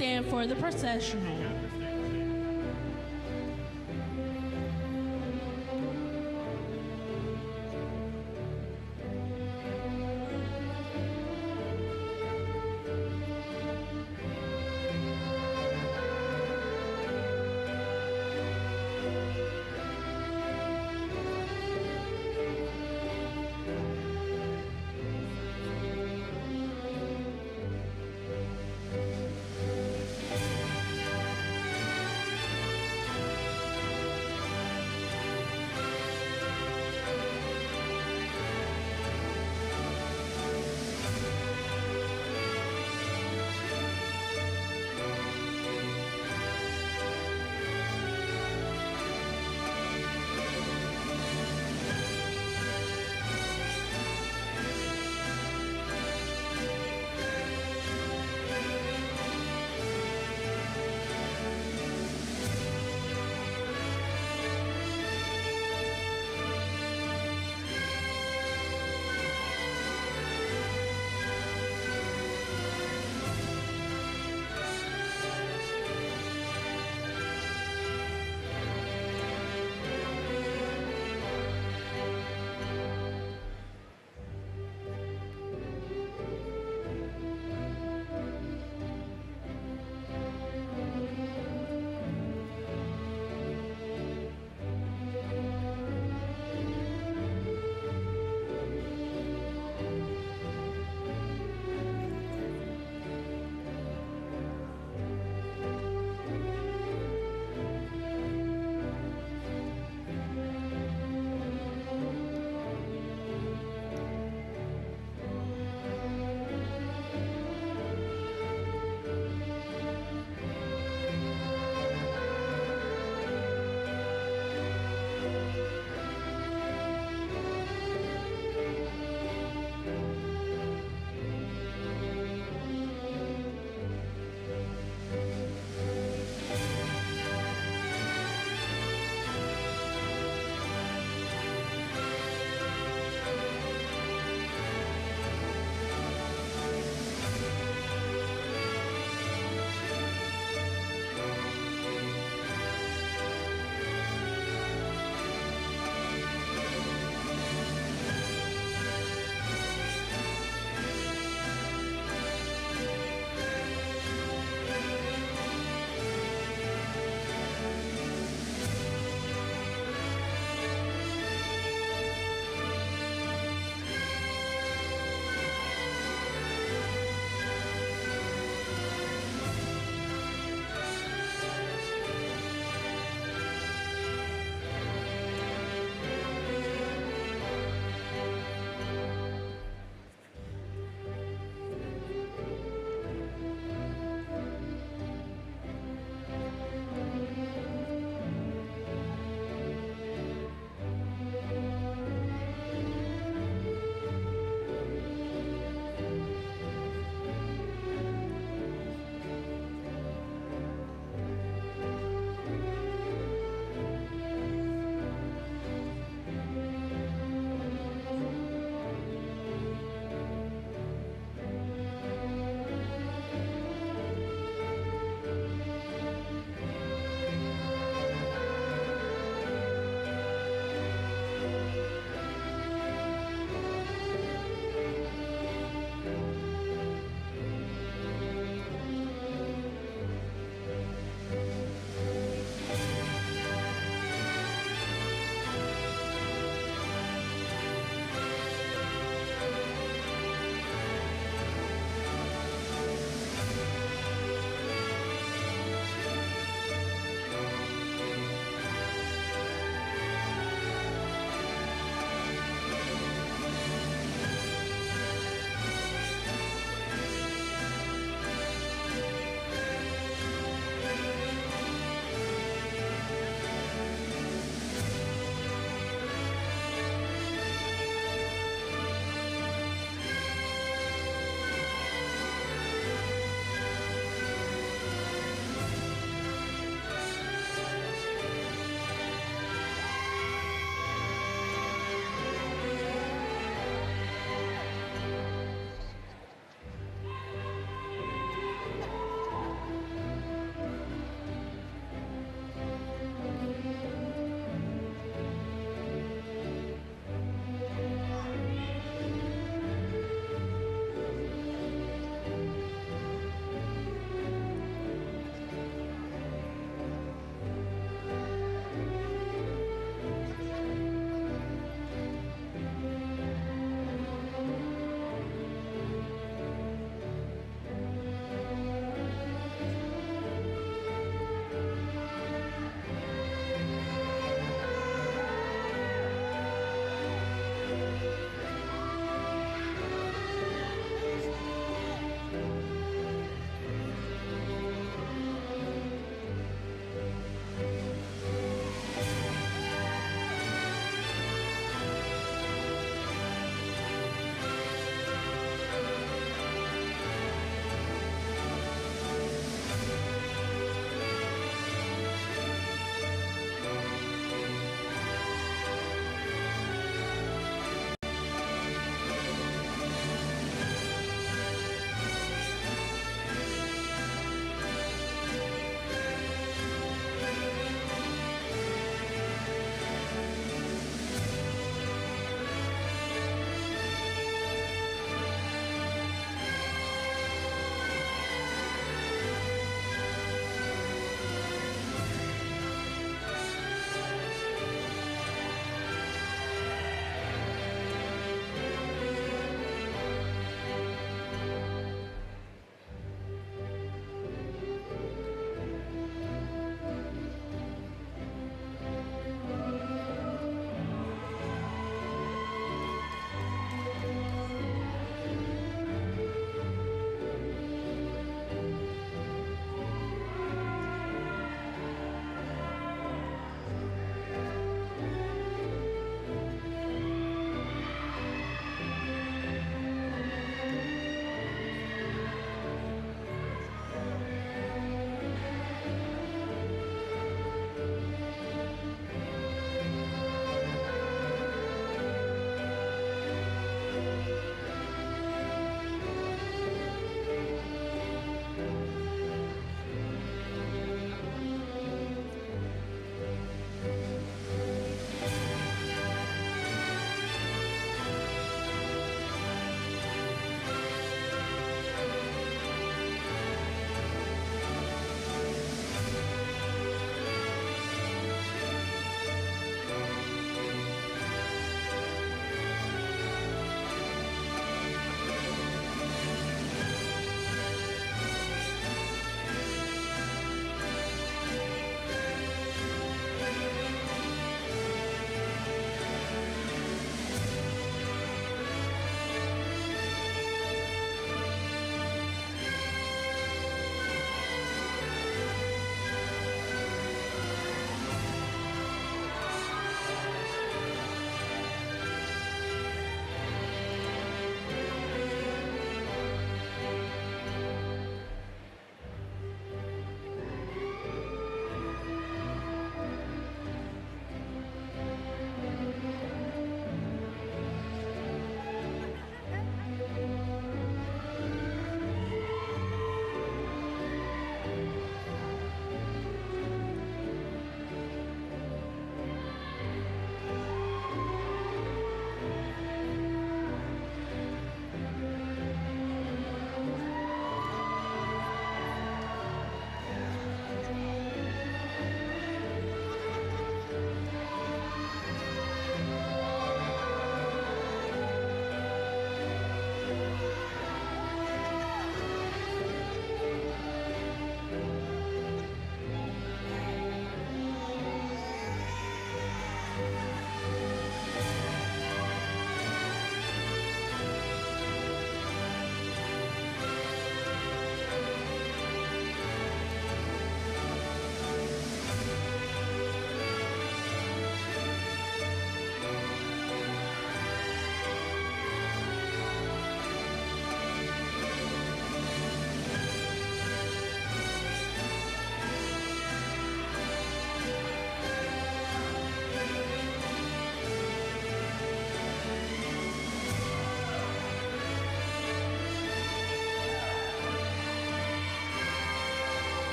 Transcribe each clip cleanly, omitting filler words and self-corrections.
stand for the processional.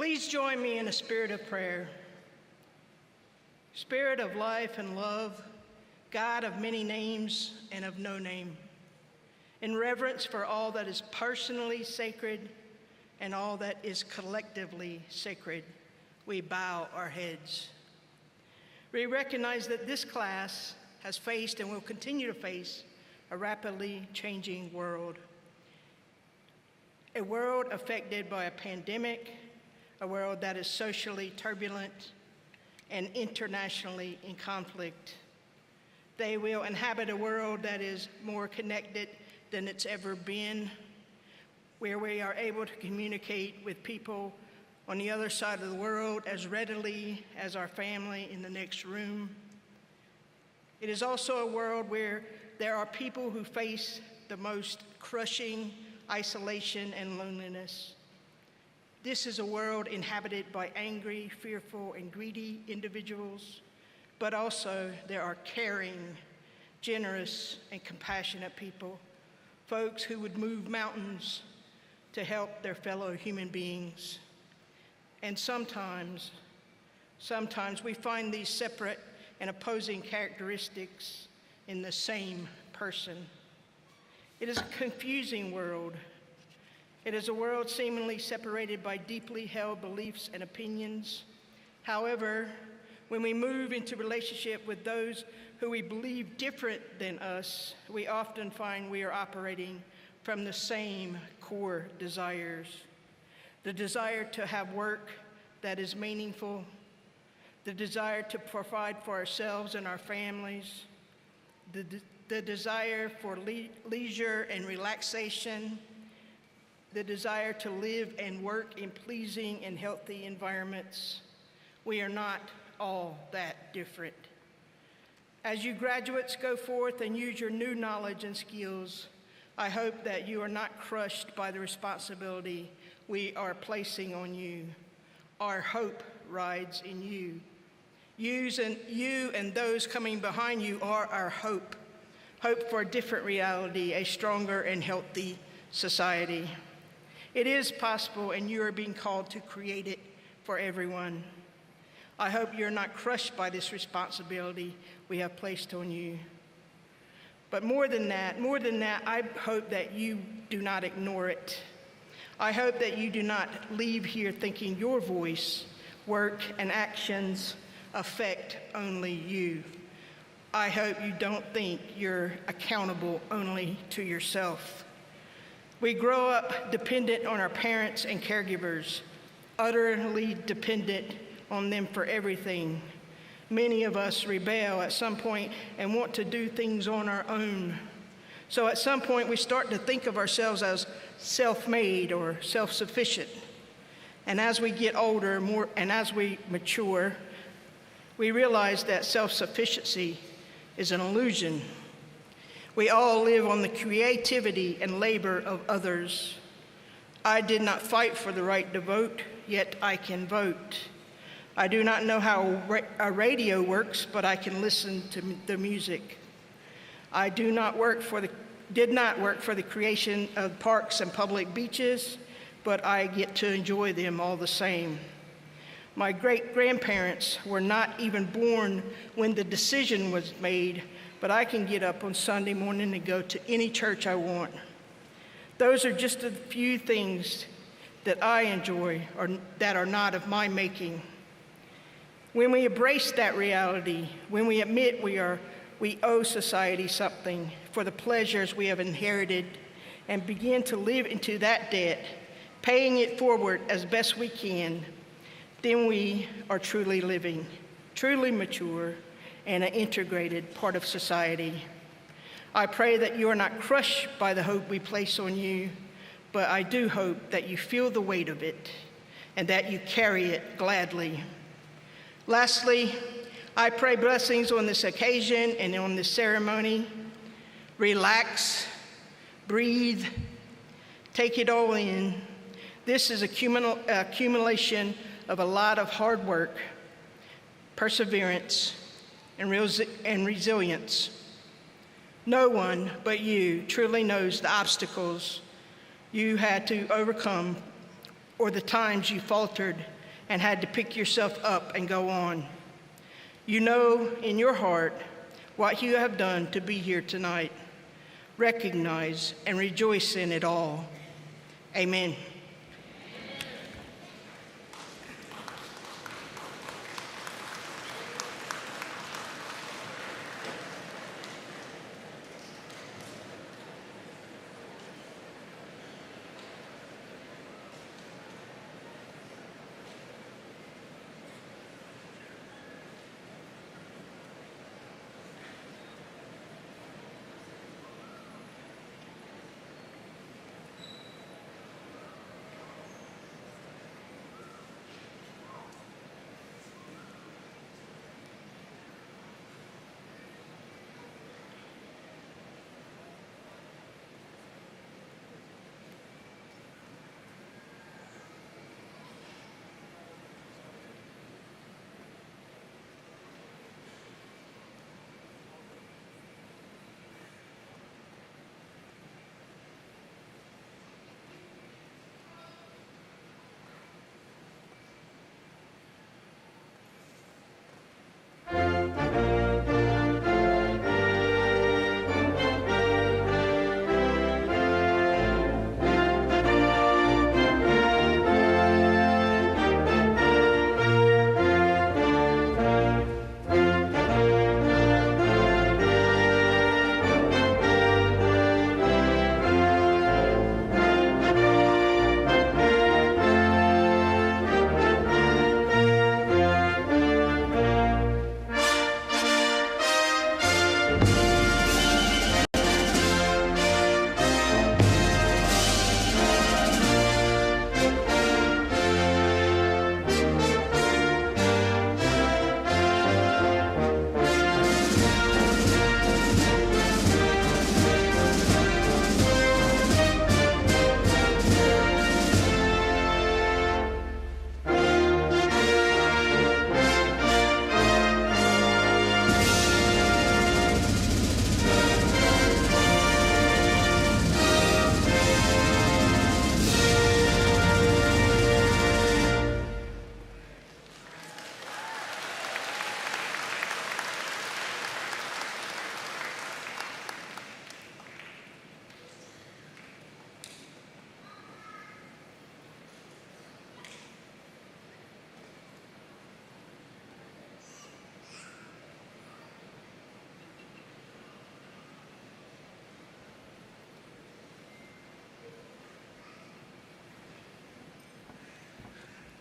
Please join me in a spirit of prayer. Spirit of life and love, God of many names and of no name, in reverence for all that is personally sacred and all that is collectively sacred, we bow our heads. We recognize that this class has faced and will continue to face a rapidly changing world. A world affected by a pandemic, a world that is socially turbulent and internationally in conflict. They will inhabit a world that is more connected than it's ever been, where we are able to communicate with people on the other side of the world as readily as our family in the next room. It is also a world where there are people who face the most crushing isolation and loneliness. This is a world inhabited by angry, fearful, and greedy individuals, but also there are caring, generous, and compassionate people, folks who would move mountains to help their fellow human beings. And sometimes we find these separate and opposing characteristics in the same person. It is a confusing world. It is a world seemingly separated by deeply held beliefs and opinions. However, when we move into relationship with those who we believe different than us, we often find we are operating from the same core desires. The desire to have work that is meaningful, the desire to provide for ourselves and our families, the desire for leisure and relaxation, the desire to live and work in pleasing and healthy environments. We are not all that different. As you graduates go forth and use your new knowledge and skills, I hope that you are not crushed by the responsibility we are placing on you. Our hope rides in you. You and those coming behind you are our hope. Hope for a different reality, a stronger and healthy society. It is possible, and you are being called to create it for everyone. I hope you're not crushed by this responsibility we have placed on you. But more than that, I hope that you do not ignore it. I hope that you do not leave here thinking your voice, work, and actions affect only you. I hope you don't think you're accountable only to yourself. We grow up dependent on our parents and caregivers, utterly dependent on them for everything. Many of us rebel at some point and want to do things on our own. So at some point we start to think of ourselves as self-made or self-sufficient. And as we get older and as we mature, we realize that self-sufficiency is an illusion. We all live on the creativity and labor of others. I did not fight for the right to vote, yet I can vote. I do not know how a radio works, but I can listen to the music. I did not work for the creation of parks and public beaches, but I get to enjoy them all the same. My great-grandparents were not even born when the decision was made, but I can get up on Sunday morning and go to any church I want. Those are just a few things that I enjoy or that are not of my making. When we embrace that reality, when we admit we owe society something for the pleasures we have inherited and begin to live into that debt, paying it forward as best we can, then we are truly living, truly mature, and an integrated part of society. I pray that you are not crushed by the hope we place on you, but I do hope that you feel the weight of it and that you carry it gladly. Lastly, I pray blessings on this occasion and on this ceremony. Relax, breathe, take it all in. This is accumulation of a lot of hard work, perseverance, and resilience. No one but you truly knows the obstacles you had to overcome or the times you faltered and had to pick yourself up and go on. You know in your heart what you have done to be here tonight. Recognize and rejoice in it all. Amen.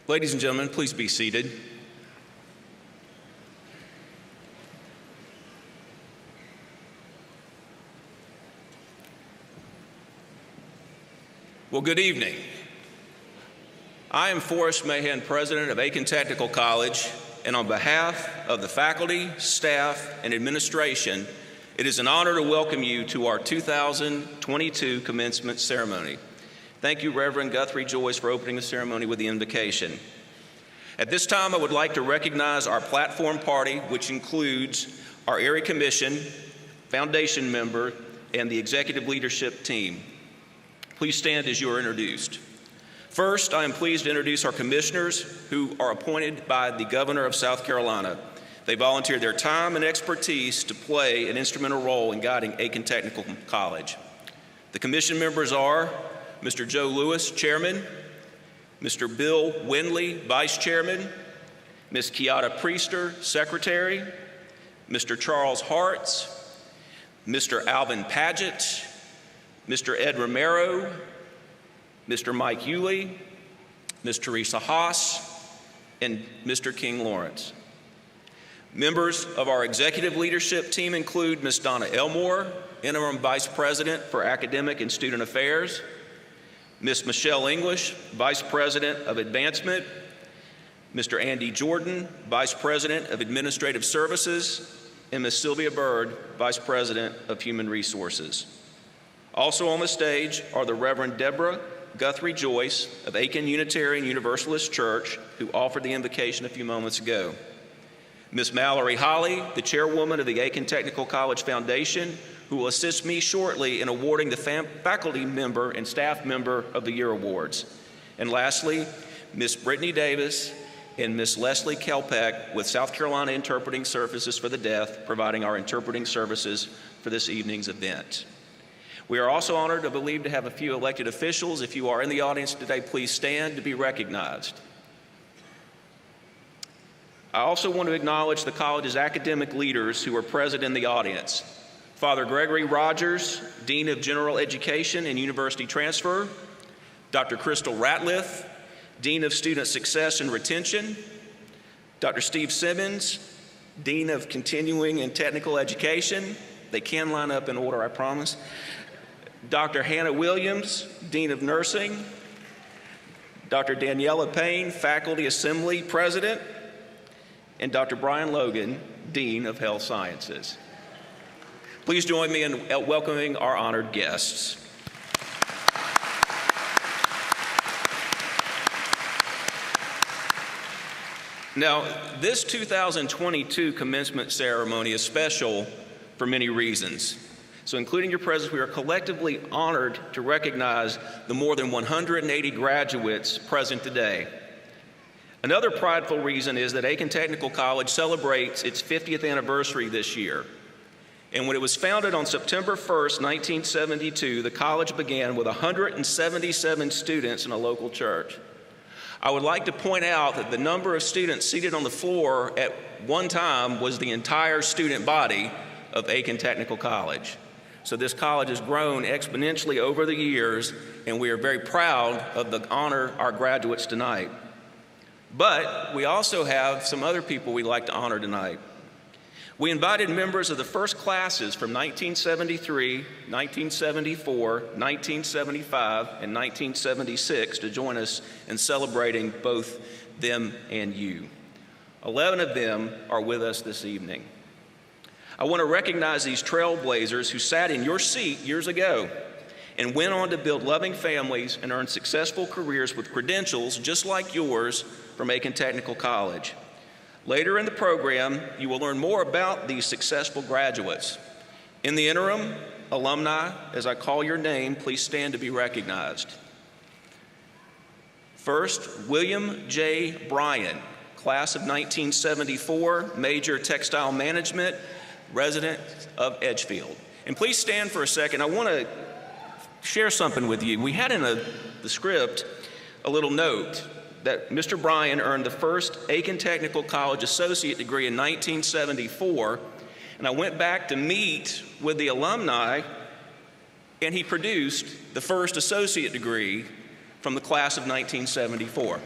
Ladies and gentlemen, please be seated. Well, good evening. I am Forrest Mahan, president of Aiken Technical College, and on behalf of the faculty, staff, and administration, it is an honor to welcome you to our 2022 commencement ceremony. Thank you, Reverend Guthrie Joyce, for opening the ceremony with the invocation. At this time, I would like to recognize our platform party, which includes our area commission, foundation member, and the executive leadership team. Please stand as you are introduced. First, I am pleased to introduce our commissioners who are appointed by the Governor of South Carolina. They volunteered their time and expertise to play an instrumental role in guiding Aiken Technical College. The commission members are Mr. Joe Lewis, Chairman, Mr. Bill Windley, Vice Chairman, Ms. Kiata Priester, Secretary, Mr. Charles Hartz, Mr. Alvin Paget, Mr. Ed Romero, Mr. Mike Yulee, Ms. Teresa Haas, and Mr. King Lawrence. Members of our executive leadership team include Ms. Donna Elmore, Interim Vice President for Academic and Student Affairs, Ms. Michelle English, Vice President of Advancement, Mr. Andy Jordan, Vice President of Administrative Services, and Ms. Sylvia Bird, Vice President of Human Resources. Also on the stage are the Reverend Deborah Guthrie Joyce of Aiken Unitarian Universalist Church, who offered the invocation a few moments ago. Ms. Mallory Holly, the chairwoman of the Aiken Technical College Foundation, who will assist me shortly in awarding the faculty member and staff member of the year awards. And lastly, Miss Brittany Davis and Miss Leslie Kelpeck with South Carolina Interpreting Services for the Deaf, providing our interpreting services for this evening's event. We are also honored and believed to have a few elected officials. If you are in the audience today, please stand to be recognized. I also want to acknowledge the college's academic leaders who are present in the audience. Father Gregory Rogers, Dean of General Education and University Transfer, Dr. Crystal Ratliff, Dean of Student Success and Retention, Dr. Steve Simmons, Dean of Continuing and Technical Education. They can line up in order, I promise. Dr. Hannah Williams, Dean of Nursing, Dr. Daniela Payne, Faculty Assembly President, and Dr. Brian Logan, Dean of Health Sciences. Please join me in welcoming our honored guests. Now, this 2022 commencement ceremony is special for many reasons. So including your presence, we are collectively honored to recognize the more than 180 graduates present today. Another prideful reason is that Aiken Technical College celebrates its 50th anniversary this year. And when it was founded on September 1st, 1972, the college began with 177 students in a local church. I would like to point out that the number of students seated on the floor at one time was the entire student body of Aiken Technical College. So this college has grown exponentially over the years, and we are very proud of the honor our graduates tonight. But we also have some other people we'd like to honor tonight. We invited members of the first classes from 1973, 1974, 1975, and 1976 to join us in celebrating both them and you. 11 of them are with us this evening. I want to recognize these trailblazers who sat in your seat years ago and went on to build loving families and earn successful careers with credentials just like yours from Aiken Technical College. Later in the program, you will learn more about these successful graduates. In the interim, alumni, as I call your name, please stand to be recognized. First, William J. Bryan, class of 1974, major textile management, resident of Edgefield. And please stand for a second. I want to share something with you. We had in the script a little note that Mr. Bryan earned the first Aiken Technical College associate degree in 1974, and I went back to meet with the alumni, and he produced the first associate degree from the class of 1974.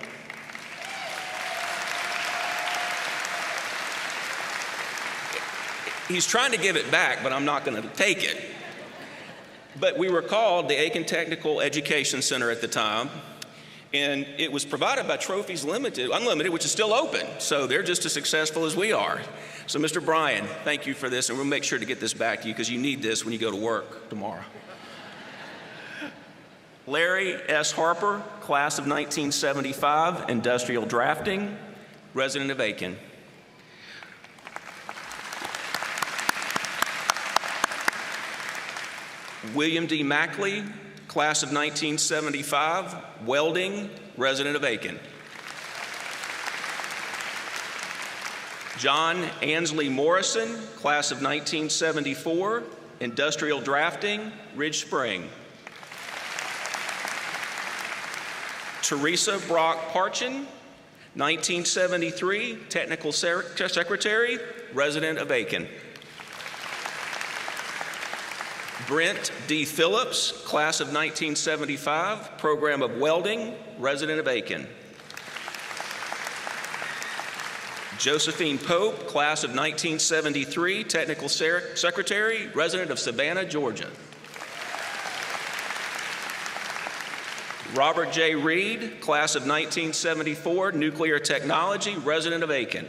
He's trying to give it back, but I'm not going to take it. But we were called the Aiken Technical Education Center at the time, and it was provided by Trophies Unlimited, which is still open. So they're just as successful as we are. So Mr. Bryan, thank you for this, and we'll make sure to get this back to you because you need this when you go to work tomorrow. Larry S. Harper, class of 1975, industrial drafting, resident of Aiken. William D. Mackley, class of 1975, welding, resident of Aiken. John Ansley Morrison, class of 1974, industrial drafting, Ridge Spring. Teresa Brock Parchin, 1973, technical secretary, resident of Aiken. Brent D. Phillips, class of 1975, program of welding, resident of Aiken. Josephine Pope, class of 1973, technical secretary, resident of Savannah, Georgia. Robert J. Reed, class of 1974, nuclear technology, resident of Aiken.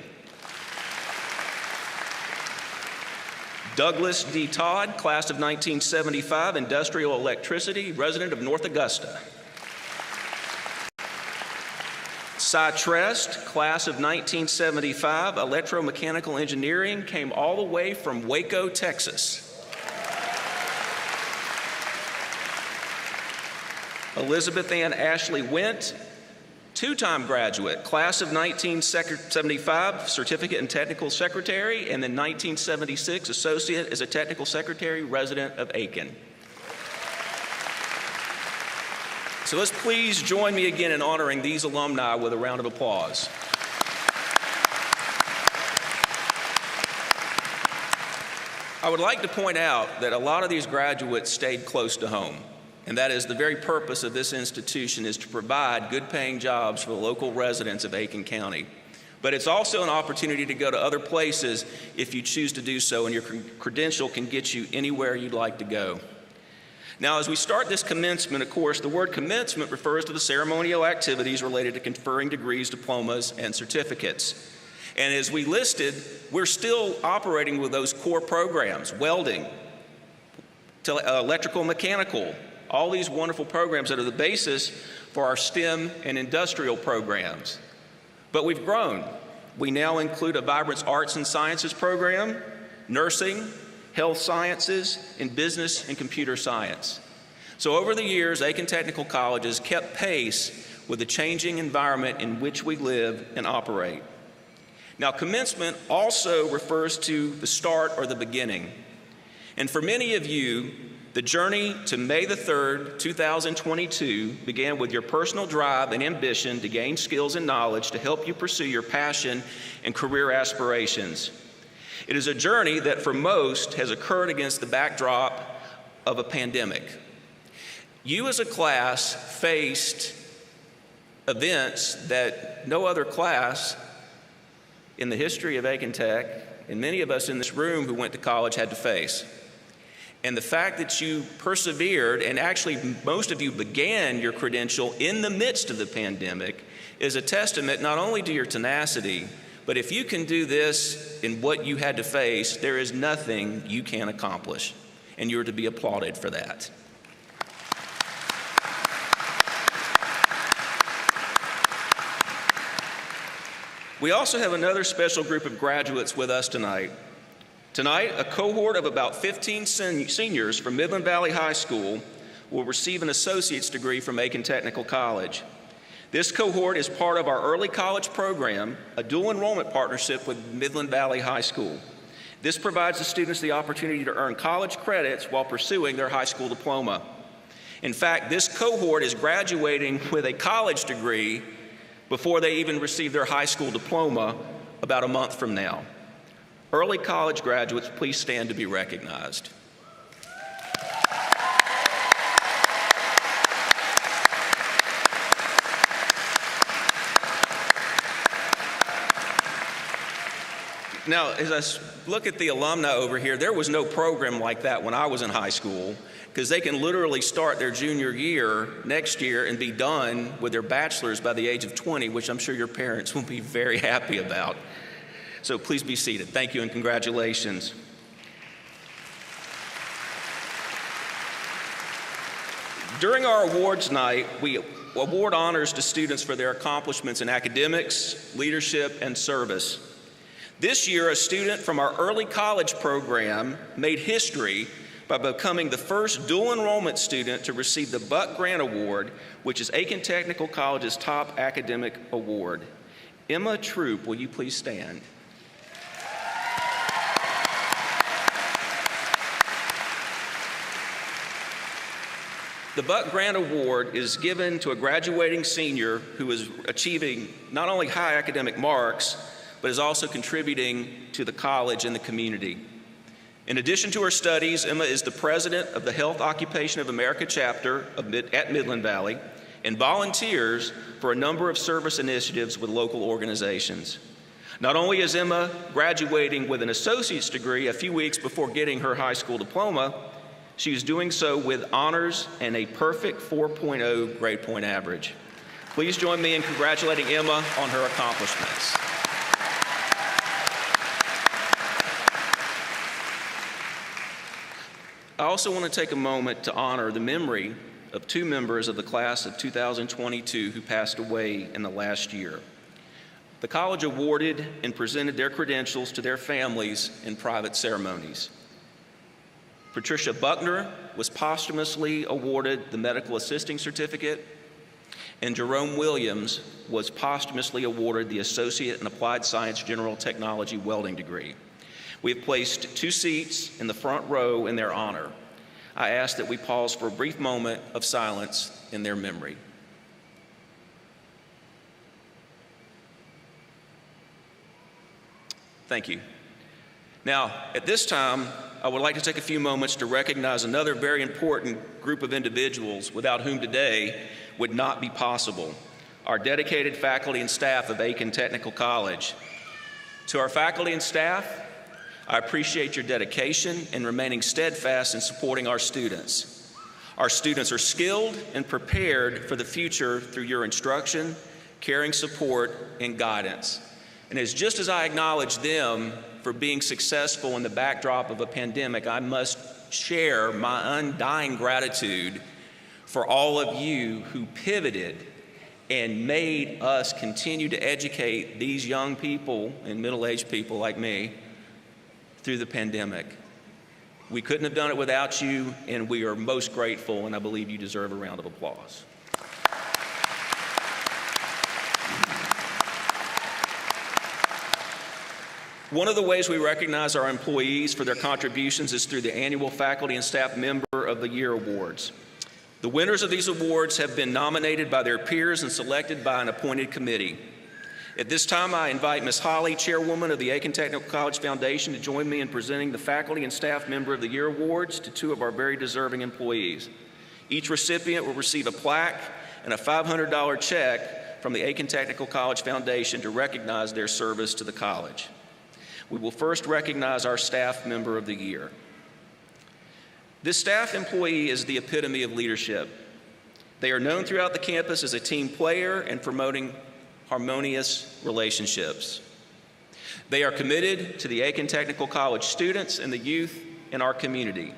Douglas D. Todd, class of 1975, industrial electricity, resident of North Augusta. Cy Trest, class of 1975, electromechanical engineering, came all the way from Waco, Texas. Elizabeth Ann Ashley Went, Two-time graduate, class of 1975, certificate in technical secretary, and then 1976, associate as a technical secretary, resident of Aiken. So let's please join me again in honoring these alumni with a round of applause. I would like to point out that a lot of these graduates stayed close to home. And that is the very purpose of this institution, is to provide good-paying jobs for the local residents of Aiken County. But it's also an opportunity to go to other places if you choose to do so, and your credential can get you anywhere you'd like to go. Now, as we start this commencement, of course, the word commencement refers to the ceremonial activities related to conferring degrees, diplomas, and certificates. And as we listed, we're still operating with those core programs: welding, electrical, mechanical, all these wonderful programs that are the basis for our STEM and industrial programs. But we've grown. We now include a vibrant arts and sciences program, nursing, health sciences, and business and computer science. So over the years, Aiken Technical College has kept pace with the changing environment in which we live and operate. Now, commencement also refers to the start or the beginning. And for many of you, the journey to May the 3rd, 2022 began with your personal drive and ambition to gain skills and knowledge to help you pursue your passion and career aspirations. It is a journey that for most has occurred against the backdrop of a pandemic. You as a class faced events that no other class in the history of Aiken Tech, and many of us in this room who went to college, had to face. And the fact that you persevered, and actually most of you began your credential in the midst of the pandemic, is a testament not only to your tenacity, but if you can do this in what you had to face, there is nothing you can't accomplish. And you're to be applauded for that. We also have another special group of graduates with us tonight. Tonight, a cohort of about 15 seniors from Midland Valley High School will receive an associate's degree from Aiken Technical College. This cohort is part of our early college program, a dual enrollment partnership with Midland Valley High School. This provides the students the opportunity to earn college credits while pursuing their high school diploma. In fact, this cohort is graduating with a college degree before they even receive their high school diploma about a month from now. Early college graduates, please stand to be recognized. Now, as I look at the alumni over here, there was no program like that when I was in high school, because they can literally start their junior year next year and be done with their bachelor's by the age of 20, which I'm sure your parents will be very happy about. So please be seated. Thank you and congratulations. During our awards night, we award honors to students for their accomplishments in academics, leadership, and service. This year, a student from our early college program made history by becoming the first dual enrollment student to receive the Buck Grant Award, which is Aiken Technical College's top academic award. Emma Troop, will you please stand? The Buck Grant Award is given to a graduating senior who is achieving not only high academic marks, but is also contributing to the college and the community. In addition to her studies, Emma is the president of the Health Occupation of America chapter at Midland Valley and volunteers for a number of service initiatives with local organizations. Not only is Emma graduating with an associate's degree a few weeks before getting her high school diploma, she is doing so with honors and a perfect 4.0 grade point average. Please join me in congratulating Emma on her accomplishments. I also want to take a moment to honor the memory of two members of the class of 2022 who passed away in the last year. The college awarded and presented their credentials to their families in private ceremonies. Patricia Buckner was posthumously awarded the Medical Assisting Certificate. And Jerome Williams was posthumously awarded the Associate in Applied Science General Technology welding degree. We have placed 2 seats in the front row in their honor. I ask that we pause for a brief moment of silence in their memory. Thank you. Now, at this time, I would like to take a few moments to recognize another very important group of individuals without whom today would not be possible: our dedicated faculty and staff of Aiken Technical College. To our faculty and staff, I appreciate your dedication in remaining steadfast in supporting our students. Our students are skilled and prepared for the future through your instruction, caring support, and guidance. And it's just as I acknowledge them for being successful in the backdrop of a pandemic, I must share my undying gratitude for all of you who pivoted and made us continue to educate these young people and middle-aged people like me through the pandemic. We couldn't have done it without you, and we are most grateful, and I believe you deserve a round of applause. One of the ways we recognize our employees for their contributions is through the annual Faculty and Staff Member of the Year Awards. The winners of these awards have been nominated by their peers and selected by an appointed committee. At this time, I invite Ms. Holly, Chairwoman of the Aiken Technical College Foundation, to join me in presenting the Faculty and Staff Member of the Year Awards to 2 of our very deserving employees. Each recipient will receive a plaque and a $500 check from the Aiken Technical College Foundation to recognize their service to the college. We will first recognize our Staff Member of the Year. This staff employee is the epitome of leadership. They are known throughout the campus as a team player and promoting harmonious relationships. They are committed to the Aiken Technical College students and the youth in our community.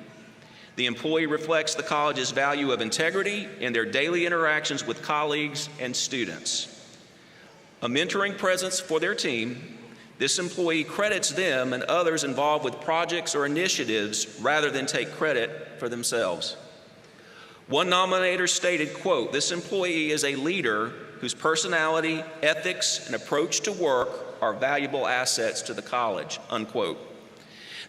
The employee reflects the college's value of integrity in their daily interactions with colleagues and students. A mentoring presence for their team, this employee credits them and others involved with projects or initiatives rather than take credit for themselves. One nominator stated, quote, "This employee is a leader whose personality, ethics, and approach to work are valuable assets to the college," unquote.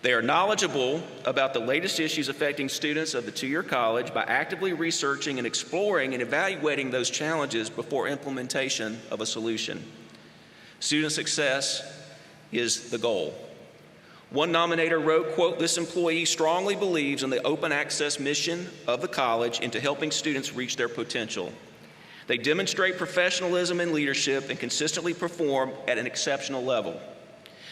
They are knowledgeable about the latest issues affecting students of the 2-year college by actively researching and exploring and evaluating those challenges before implementation of a solution. Student success is the goal. One nominator wrote, quote, "This employee strongly believes in the open access mission of the college into helping students reach their potential. They demonstrate professionalism and leadership and consistently perform at an exceptional level.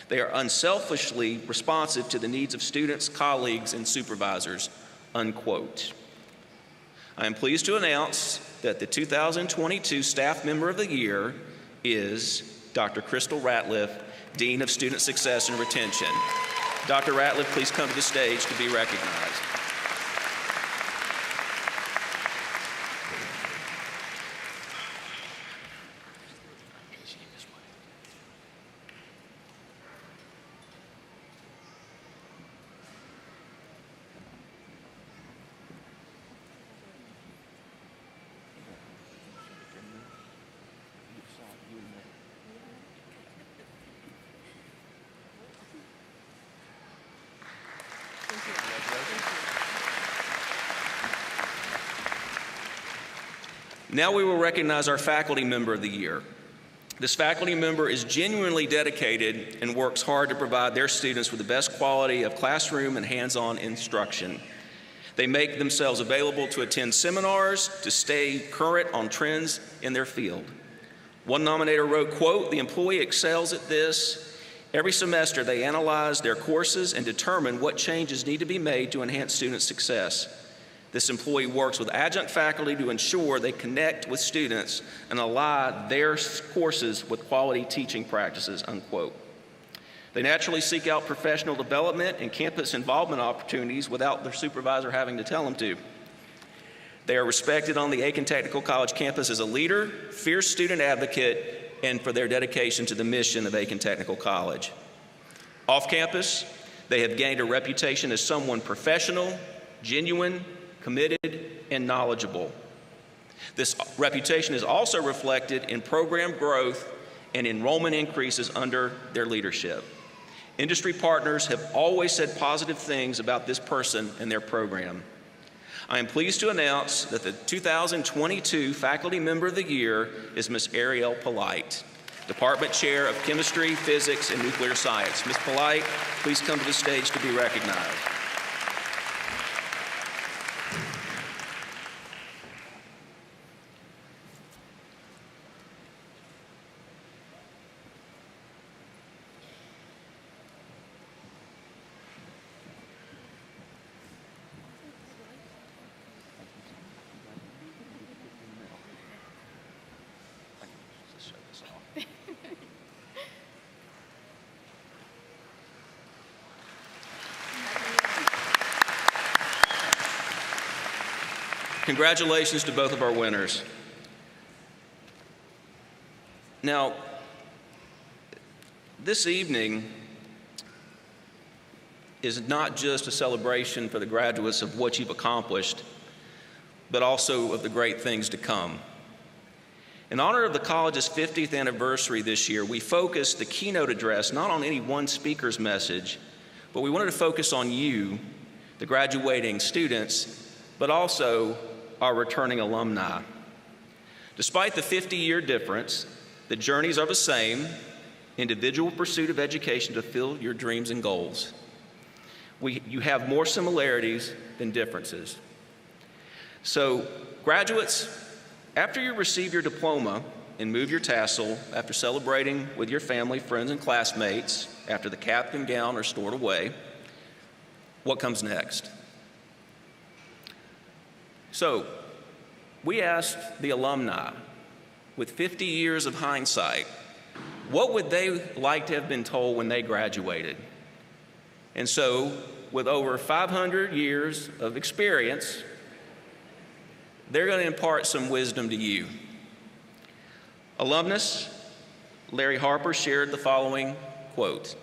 They are unselfishly responsive to the needs of students, colleagues, and supervisors," unquote. I am pleased to announce that the 2022 Staff Member of the Year is Dr. Crystal Ratliff, Dean of Student Success and Retention. Dr. Ratliff, please come to the stage to be recognized. Now we will recognize our Faculty Member of the Year. This faculty member is genuinely dedicated and works hard to provide their students with the best quality of classroom and hands-on instruction. They make themselves available to attend seminars to stay current on trends in their field. One nominator wrote, quote, "The employee excels at this. Every semester they analyze their courses and determine what changes need to be made to enhance student success. This employee works with adjunct faculty to ensure they connect with students and align their courses with quality teaching practices," unquote. They naturally seek out professional development and campus involvement opportunities without their supervisor having to tell them to. They are respected on the Aiken Technical College campus as a leader, fierce student advocate, and for their dedication to the mission of Aiken Technical College. Off campus, they have gained a reputation as someone professional, genuine, committed, and knowledgeable. This reputation is also reflected in program growth and enrollment increases under their leadership. Industry partners have always said positive things about this person and their program. I am pleased to announce that the 2022 Faculty Member of the Year is Ms. Ariel Polite, Department Chair of Chemistry, Physics, and Nuclear Science. Ms. Polite, please come to the stage to be recognized. Congratulations to both of our winners. Now, this evening is not just a celebration for the graduates of what you've accomplished, but also of the great things to come. In honor of the college's 50th anniversary this year, we focused the keynote address not on any one speaker's message, but we wanted to focus on you, the graduating students, but also our returning alumni. Despite the 50-year difference, the journeys are the same: individual pursuit of education to fulfill your dreams and goals. You have more similarities than differences. So, graduates, after you receive your diploma and move your tassel, after celebrating with your family, friends, and classmates, after the cap and gown are stored away, what comes next? So, we asked the alumni, with 50 years of hindsight, what would they like to have been told when they graduated? And so, with over 500 years of experience, they're going to impart some wisdom to you. Alumnus Larry Harper shared the following quote: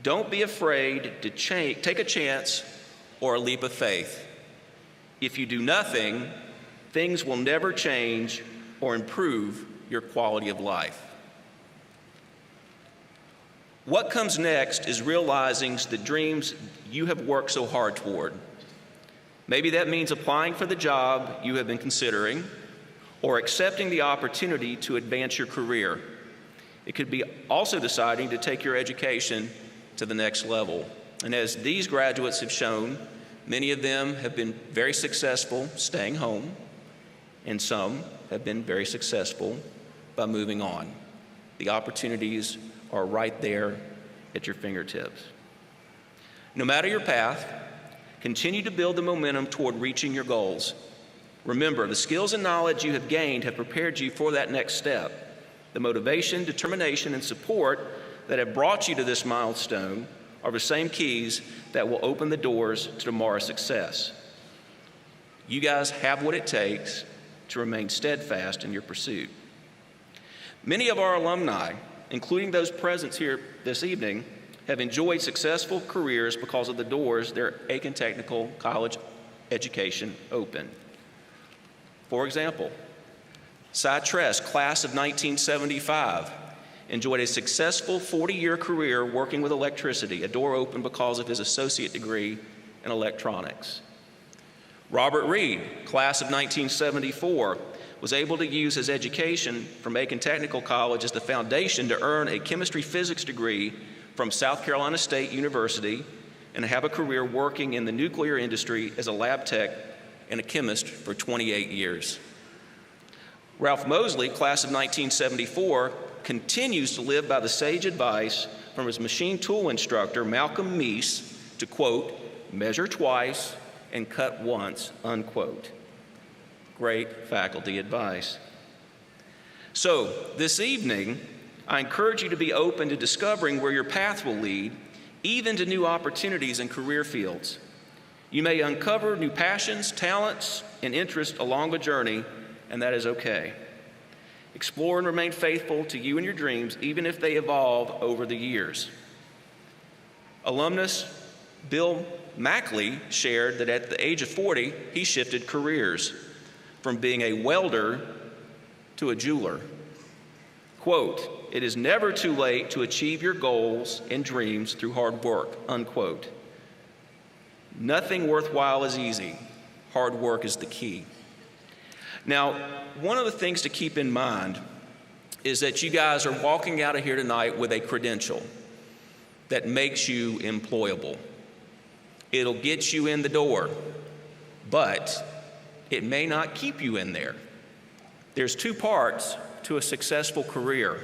"Don't be afraid to take a chance or a leap of faith. If you do nothing, things will never change or improve your quality of life." What comes next is realizing the dreams you have worked so hard toward. Maybe that means applying for the job you have been considering, or accepting the opportunity to advance your career. It could be also deciding to take your education to the next level. And as these graduates have shown, many of them have been very successful staying home, and some have been very successful by moving on. The opportunities are right there at your fingertips. No matter your path, continue to build the momentum toward reaching your goals. Remember, the skills and knowledge you have gained have prepared you for that next step. The motivation, determination, and support that have brought you to this milestone are the same keys that will open the doors to tomorrow's success. You guys have what it takes to remain steadfast in your pursuit. Many of our alumni, including those present here this evening, have enjoyed successful careers because of the doors their Aiken Technical College education opened. For example, Cy Tress, class of 1975, enjoyed a successful 40-year career working with electricity, a door opened because of his associate degree in electronics. Robert Reed, class of 1974, was able to use his education from Aiken Technical College as the foundation to earn a chemistry physics degree from South Carolina State University and have a career working in the nuclear industry as a lab tech and a chemist for 28 years. Ralph Mosley, class of 1974, continues to live by the sage advice from his machine tool instructor, Malcolm Meese, to, quote, measure twice and cut once, unquote. Great faculty advice. So, this evening, I encourage you to be open to discovering where your path will lead, even to new opportunities and career fields. You may uncover new passions, talents, and interests along the journey, and that is okay. Explore and remain faithful to you and your dreams, even if they evolve over the years. Alumnus Bill Mackley shared that at the age of 40, he shifted careers. from being a welder to a jeweler. Quote, "It is never too late to achieve your goals and dreams through hard work," unquote. Nothing worthwhile is easy. Hard work is the key. Now, one of the things to keep in mind is that you guys are walking out of here tonight with a credential that makes you employable. It'll get you in the door, but it may not keep you in there. There's two parts to a successful career.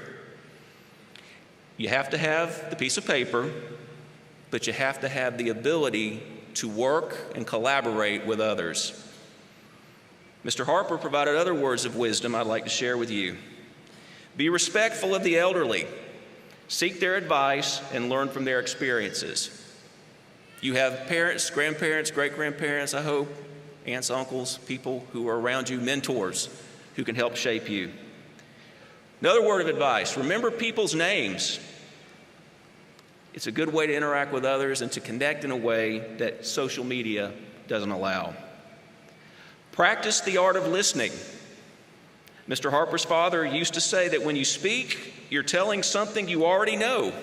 You have to have the piece of paper, but you have to have the ability to work and collaborate with others. Mr. Harper provided other words of wisdom I'd like to share with you. Be respectful of the elderly. Seek their advice and learn from their experiences. You have parents, grandparents, great-grandparents, I hope, aunts, uncles, people who are around you, mentors who can help shape you. Another word of advice, remember people's names. It's a good way to interact with others and to connect in a way that social media doesn't allow. Practice the art of listening. Mr. Harper's father used to say that when you speak, you're telling something you already know.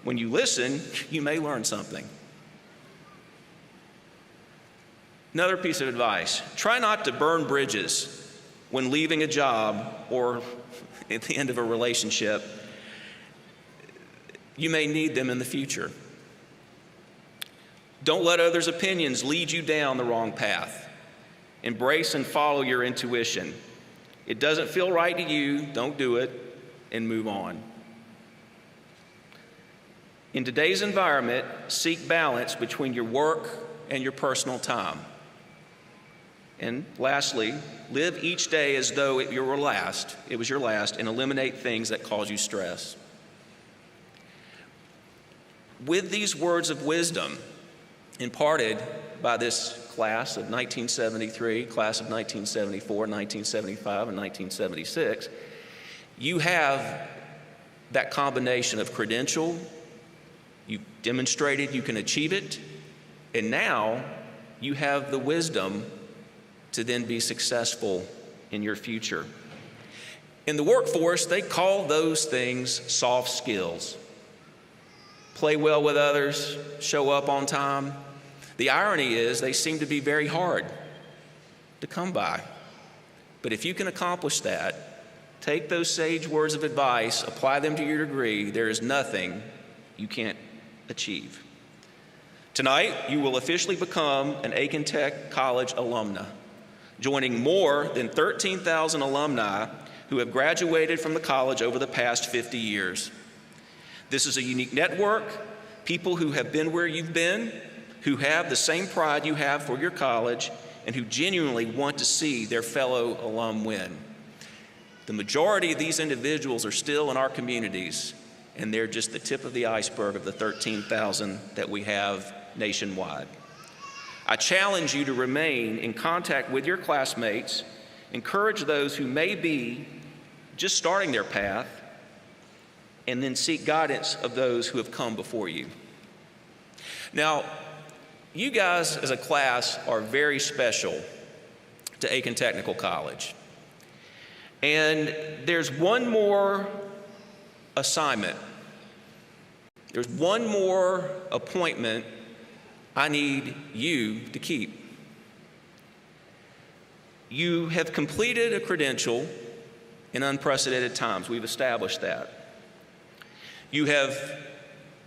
When you listen, you may learn something. Another piece of advice, try not to burn bridges when leaving a job or at the end of a relationship. You may need them in the future. Don't let others' opinions lead you down the wrong path. Embrace and follow your intuition. It doesn't feel right to you, don't do it, and move on. In today's environment, seek balance between your work and your personal time. And lastly, live each day as though it was your last, and eliminate things that cause you stress. With these words of wisdom imparted by this class of 1973, class of 1974, 1975, and 1976, you have that combination of credential. You've demonstrated you can achieve it, and now you have the wisdom to then be successful in your future. In the workforce, they call those things soft skills. Play well with others, show up on time. The irony is they seem to be very hard to come by. But if you can accomplish that, take those sage words of advice, apply them to your degree, there is nothing you can't achieve. Tonight, you will officially become an Aiken Tech College alumna, joining more than 13,000 alumni who have graduated from the college over the past 50 years. This is a unique network, people who have been where you've been, who have the same pride you have for your college, and who genuinely want to see their fellow alum win. The majority of these individuals are still in our communities, and they're just the tip of the iceberg of the 13,000 that we have nationwide. I challenge you to remain in contact with your classmates, encourage those who may be just starting their path, and then seek guidance of those who have come before you. Now, you guys as a class are very special to Aiken Technical College. And there's one more assignment. There's one more appointment I need you to keep. You have completed a credential in unprecedented times. We've established that. You have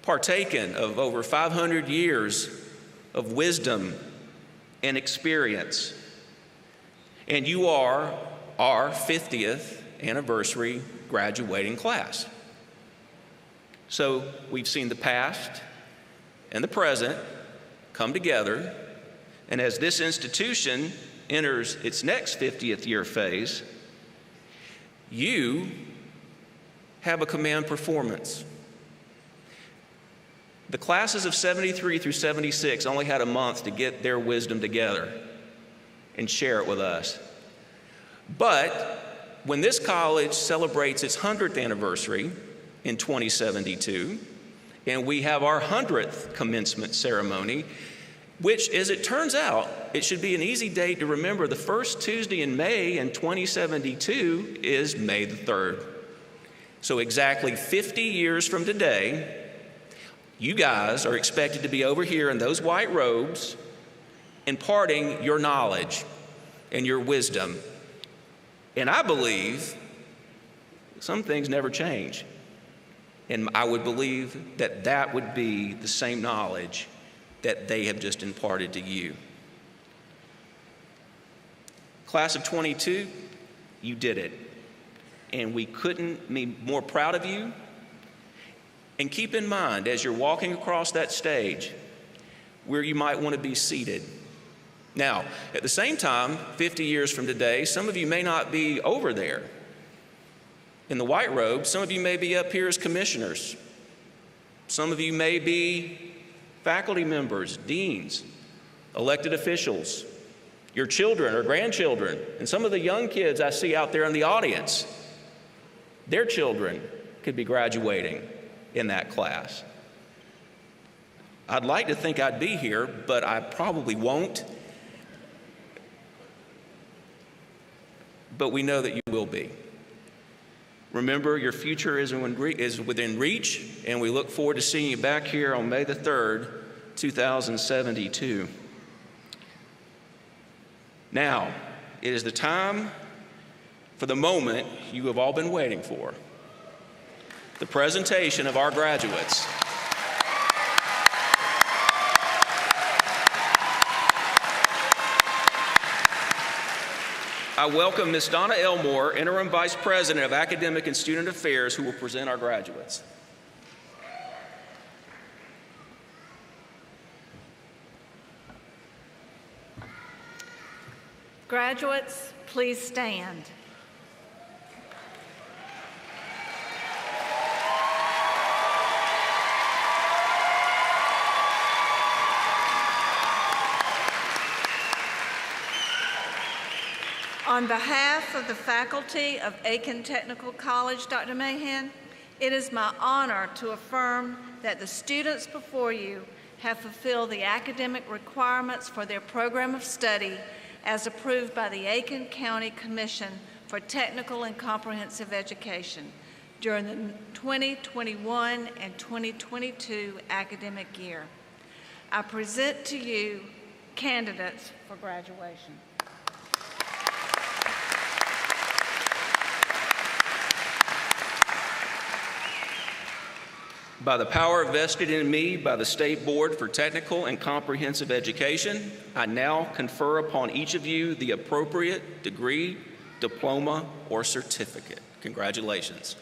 partaken of over 500 years of wisdom and experience. And you are our 50th anniversary graduating class. So we've seen the past and the present come together, and as this institution enters its next 50th year phase, you have a command performance. The classes of 73 through 76 only had a month to get their wisdom together and share it with us. But when this college celebrates its 100th anniversary in 2072, and we have our 100th commencement ceremony, which, as it turns out, it should be an easy date to remember. The first Tuesday in May in 2072 is May the 3rd. So exactly 50 years from today, you guys are expected to be over here in those white robes, imparting your knowledge and your wisdom. And I believe some things never change. And I would believe that that would be the same knowledge that they have just imparted to you. Class of 22, you did it. And we couldn't be more proud of you. And keep in mind, as you're walking across that stage, where you might want to be seated. Now, at the same time, 50 years from today, some of you may not be over there in the white robe. Some of you may be up here as commissioners. Some of you may be faculty members, deans, elected officials, your children or grandchildren, and some of the young kids I see out there in the audience, their children could be graduating in that class. I'd like to think I'd be here, but I probably won't. But we know that you will be. Remember, your future is within reach, and we look forward to seeing you back here on May the 3rd, 2072. Now, it is the time for the moment you have all been waiting for, the presentation of our graduates. I welcome Ms. Donna Elmore, Interim Vice President of Academic and Student Affairs, who will present our graduates. Graduates, please stand. On behalf of the faculty of Aiken Technical College, Dr. Mahan, it is my honor to affirm that the students before you have fulfilled the academic requirements for their program of study as approved by the Aiken County Commission for Technical and Comprehensive Education during the 2021 and 2022 academic year. I present to you candidates for graduation. By the power vested in me by the State Board for Technical and Comprehensive Education, I now confer upon each of you the appropriate degree, diploma, or certificate. Congratulations.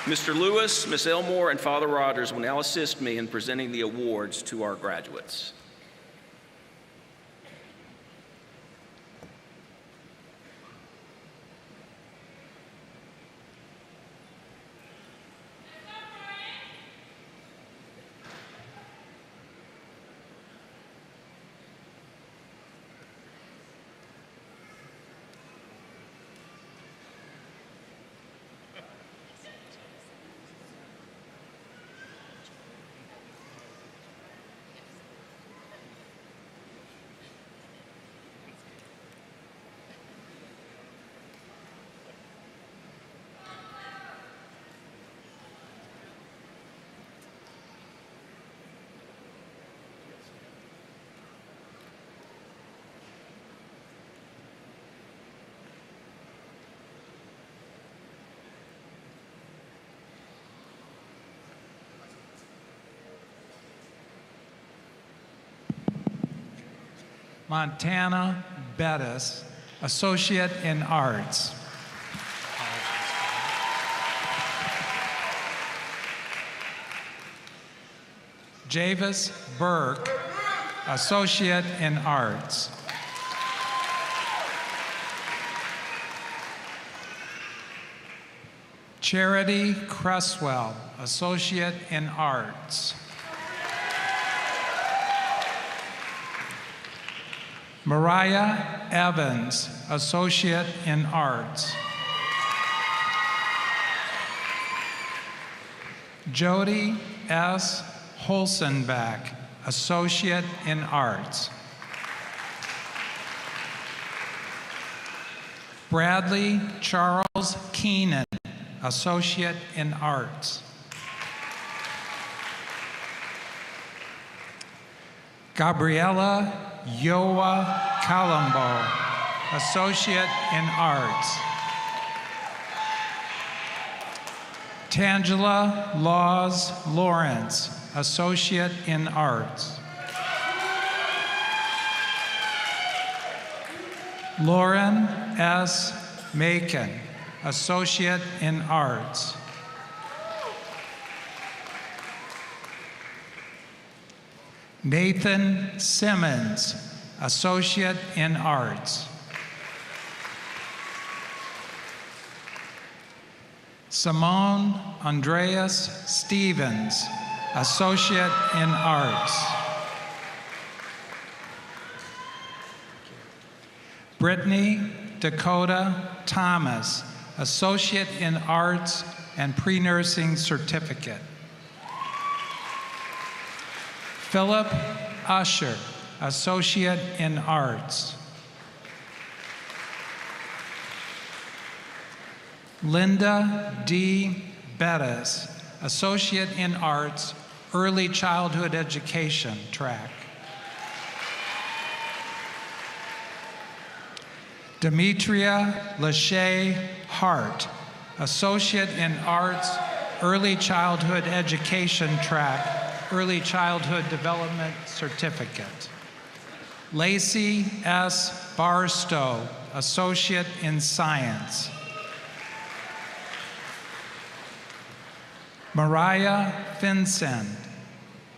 Mr. Lewis, Ms. Elmore, and Father Rogers will now assist me in presenting the awards to our graduates. Montana Bettis, Associate in Arts. Javis Burke, Associate in Arts. Charity Cresswell, Associate in Arts. Mariah Evans, Associate in Arts. Jody S. Holzenbeck, Associate in Arts. Bradley Charles Keenan, Associate in Arts. Gabriela Yoa Calambo, Associate in Arts. Tangela Laws Lawrence, Associate in Arts. Lauren S. Macon, Associate in Arts. Nathan Simmons, Associate in Arts. Simone Andreas Stevens, Associate in Arts. Brittany Dakota Thomas, Associate in Arts and Pre-Nursing Certificate. Philip Usher, Associate in Arts. Linda D. Bettis, Associate in Arts, Early Childhood Education track. Demetria Lachey Hart, Associate in Arts, Early Childhood Education track, Early Childhood Development Certificate. Lacey S. Barstow, Associate in Science. Mariah Finsen,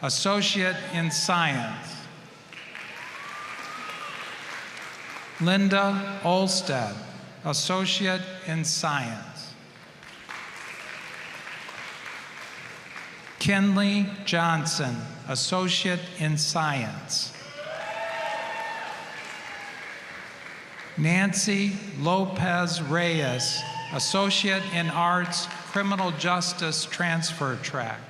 Associate in Science. Linda Olstead, Associate in Science. Kinley Johnson, Associate in Science. Nancy Lopez Reyes, Associate in Arts, Criminal Justice Transfer track.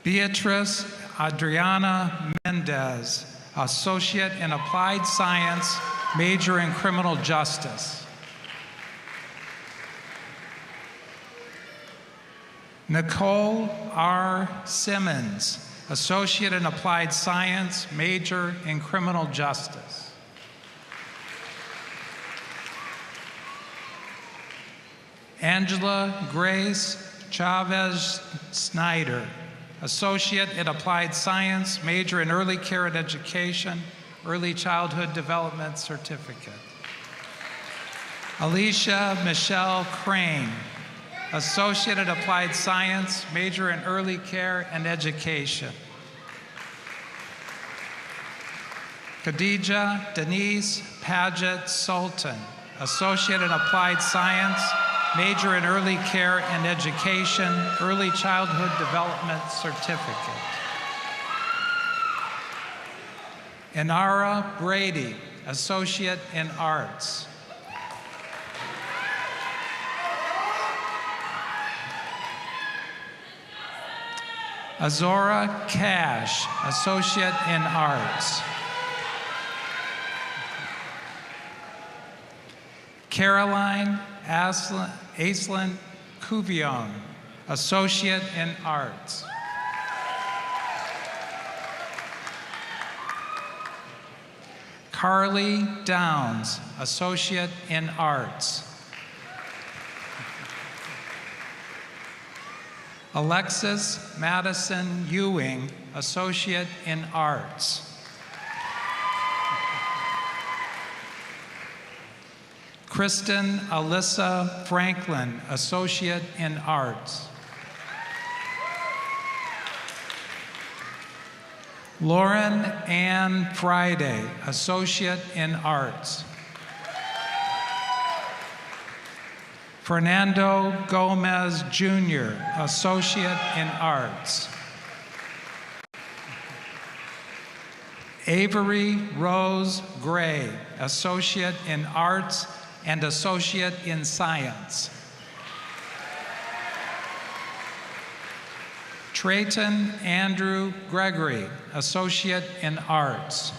Beatrice Adriana Mendez, Associate in Applied Science, major in Criminal Justice. Nicole R. Simmons, Associate in Applied Science, major in Criminal Justice. Angela Grace Chavez Snyder, Associate in Applied Science, major in Early Care and Education, Early Childhood Development Certificate. Alicia Michelle Crane, Associate in Applied Science, major in Early Care and Education. Khadija Denise Paget Sultan, Associate in Applied Science, major in Early Care and Education, Early Childhood Development Certificate. Inara Brady, Associate in Arts. Azora Cash, Associate in Arts. Caroline Aislinn Cuvion, Associate in Arts. Carly Downs, Associate in Arts. Alexis Madison Ewing, Associate in Arts. Kristen Alyssa Franklin, Associate in Arts. Lauren Ann Friday, Associate in Arts. Fernando Gomez Jr., Associate in Arts. Avery Rose Gray, Associate in Arts and Associate in Science. Trayton Andrew Gregory, Associate in Arts.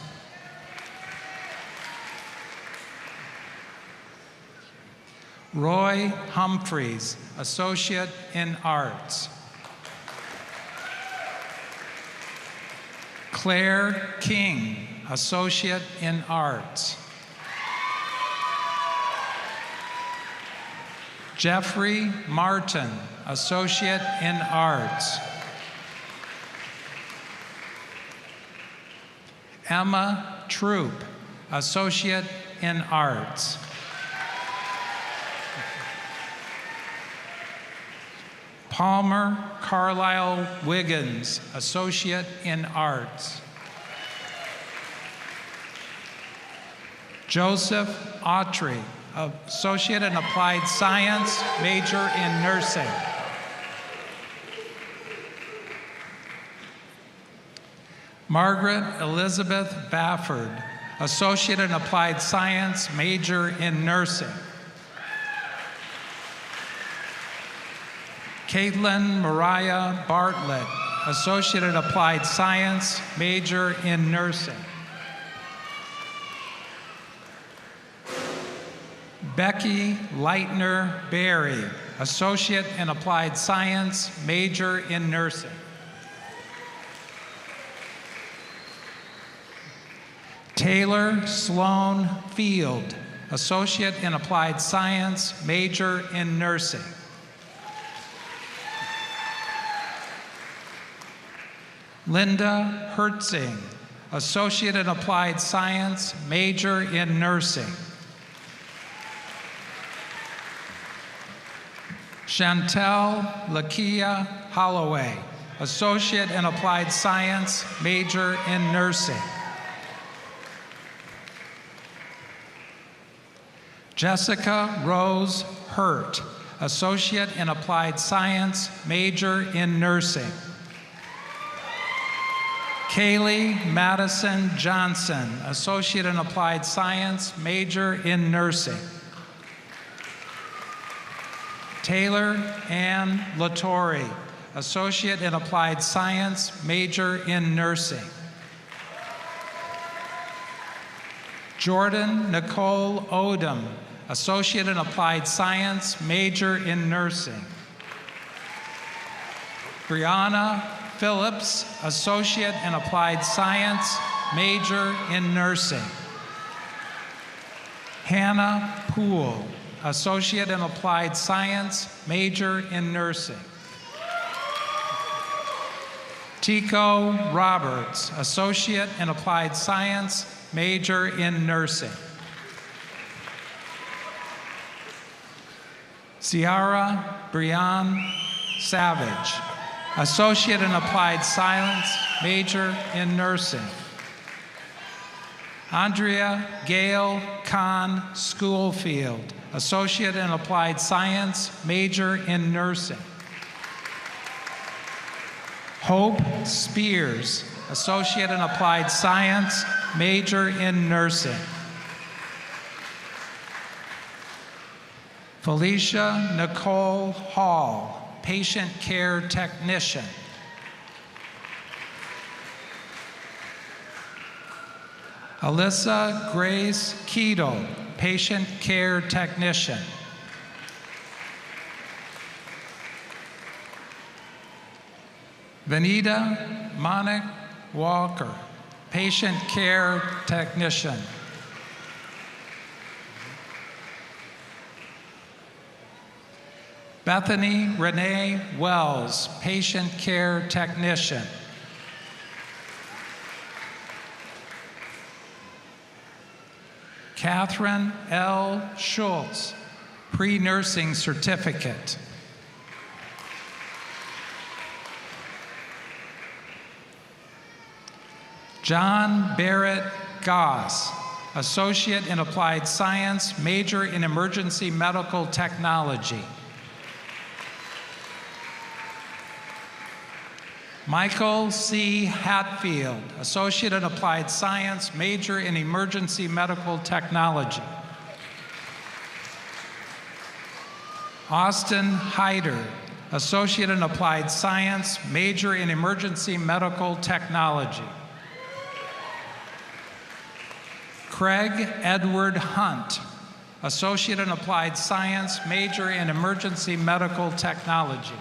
Roy Humphreys, Associate in Arts. Claire King, Associate in Arts. Jeffrey Martin, Associate in Arts. Emma Troop, Associate in Arts. Palmer Carlisle Wiggins, Associate in Arts. Joseph Autry, Associate in Applied Science, major in Nursing. Margaret Elizabeth Bafford, Associate in Applied Science, major in Nursing. Caitlin Mariah Bartlett, Associate in Applied Science, major in Nursing. Becky Leitner Berry, Associate in Applied Science, major in Nursing. Taylor Sloan Field, Associate in Applied Science, major in Nursing. Linda Hertzing, Associate in Applied Science, major in Nursing. Chantel Lakia Holloway, Associate in Applied Science, major in Nursing. Jessica Rose Hurt, Associate in Applied Science, major in Nursing. Kaylee Madison Johnson, Associate in Applied Science, major in Nursing. Taylor Ann Latore, Associate in Applied Science, major in Nursing. Jordan Nicole Odom, Associate in Applied Science, major in Nursing. Brianna Phillips, Associate in Applied Science, major in Nursing. Hannah Poole, Associate in Applied Science, major in Nursing. Tico Roberts, Associate in Applied Science, major in Nursing. Ciara Brianne Savage, Associate in Applied Science, major in Nursing. Andrea Gail Kahn Schoolfield, Associate in Applied Science, major in Nursing. Hope Spears, Associate in Applied Science, major in Nursing. Felicia Nicole Hall, Patient Care Technician. Alyssa Grace Keto, Patient Care Technician. Vanita Monik Walker, Patient Care Technician. Bethany Renee Wells, Patient Care Technician. Catherine L. Schultz, Pre-Nursing Certificate. John Barrett Goss, Associate in Applied Science, major in Emergency Medical Technology. Michael C. Hatfield, Associate in Applied Science, major in Emergency Medical Technology. Austin Hyder, Associate in Applied Science, major in Emergency Medical Technology. Craig Edward Hunt, Associate in Applied Science, major in Emergency Medical Technology.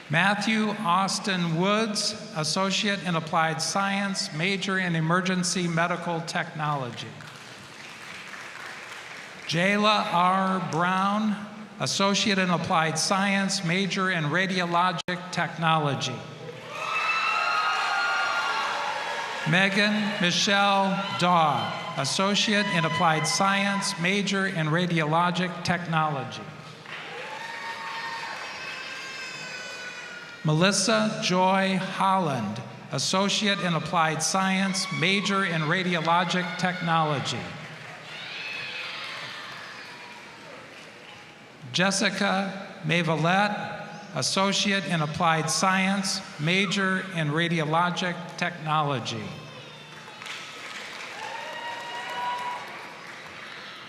Matthew Austin Woods, Associate in Applied Science, major in Emergency Medical Technology. Jayla R. Brown, Associate in Applied Science, major in Radiologic Technology. Megan Michelle Daw, Associate in Applied Science, major in Radiologic Technology. Melissa Joy Holland, Associate in Applied Science, major in Radiologic Technology. Jessica Mavalette, Associate in Applied Science, major in Radiologic Technology.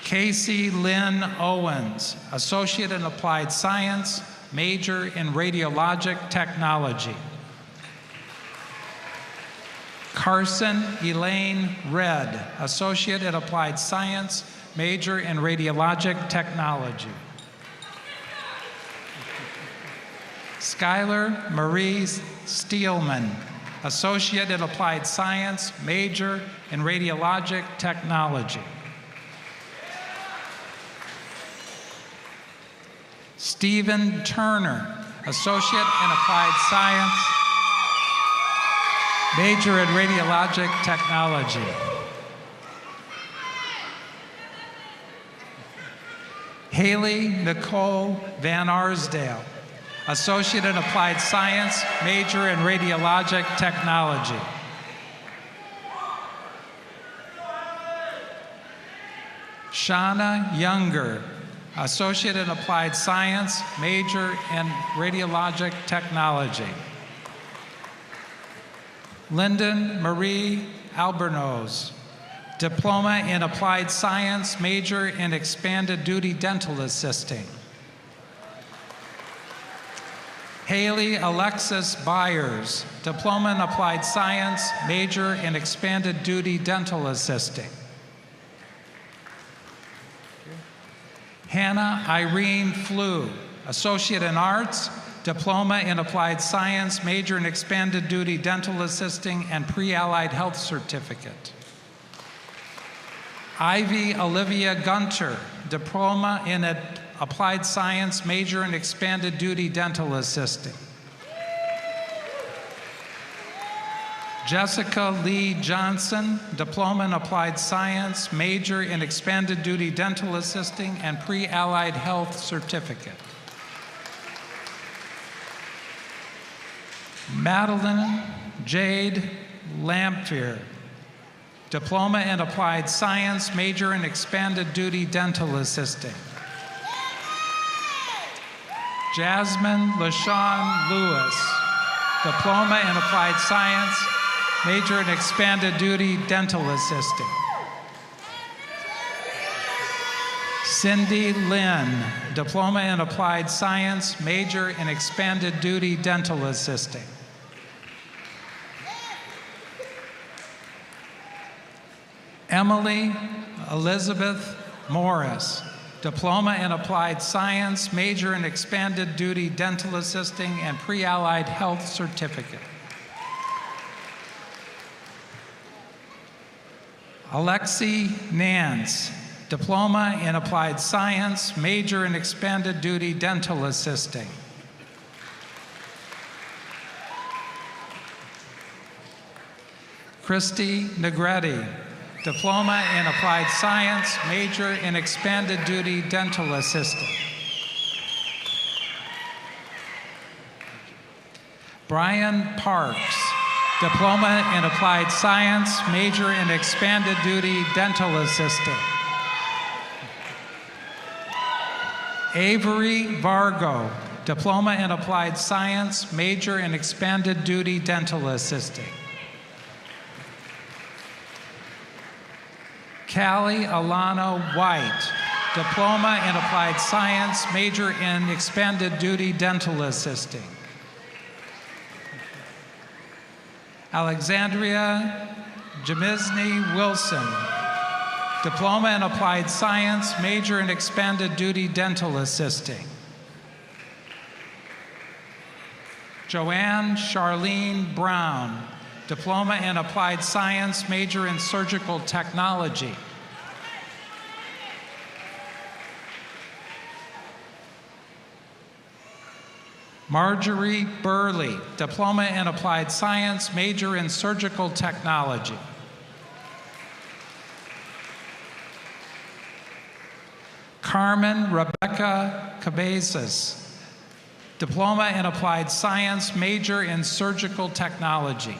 Casey Lynn Owens, Associate in Applied Science, major in Radiologic Technology. Carson Elaine Red, Associate in Applied Science, major in Radiologic Technology. Skylar Marie Steelman, Associate in Applied Science, major in Radiologic Technology. Stephen Turner, Associate in Applied Science, major in Radiologic Technology. Haley Nicole Van Arsdale, Associate in Applied Science, major in Radiologic Technology. Shauna Younger, Associate in Applied Science, major in Radiologic Technology. Lyndon Marie Albornoz, Diploma in Applied Science, major in Expanded Duty Dental Assisting. Haley Alexis Byers, Diploma in Applied Science, major in Expanded Duty Dental Assisting. Hannah Irene Flew, Associate in Arts, Diploma in Applied Science, major in Expanded Duty Dental Assisting and Pre-Allied Health Certificate. Ivy Olivia Gunter, Diploma in Applied Science, major in Expanded Duty Dental Assisting. Jessica Lee Johnson, Diploma in Applied Science, major in Expanded Duty Dental Assisting and Pre-Allied Health Certificate. Madeline Jade Lamphere, Diploma in Applied Science, major in Expanded Duty Dental Assisting. Jasmine LaShawn Lewis, Diploma in Applied Science, major in Expanded Duty Dental Assisting. Cindy Lynn, Diploma in Applied Science, major in Expanded Duty Dental Assisting. Emily Elizabeth Morris, Diploma in Applied Science, major in Expanded Duty Dental Assisting and Pre-Allied Health Certificate. Alexi Nance, Diploma in Applied Science, major in Expanded Duty Dental Assisting. Christy Negretti, Diploma in Applied Science, major in Expanded Duty Dental Assisting. Brian Parks, Diploma in Applied Science, major in Expanded Duty Dental Assisting. Avery Vargo, Diploma in Applied Science, major in Expanded Duty Dental Assisting. Callie Alana White, Diploma in Applied Science, major in Expanded Duty Dental Assisting. Alexandria Jamizny Wilson, Diploma in Applied Science, major in Expanded Duty Dental Assisting. Joanne Charlene Brown, Diploma in Applied Science, major in Surgical Technology. Marjorie Burley, Diploma in Applied Science, major in Surgical Technology. Carmen Rebecca Cabezas, Diploma in Applied Science, major in Surgical Technology.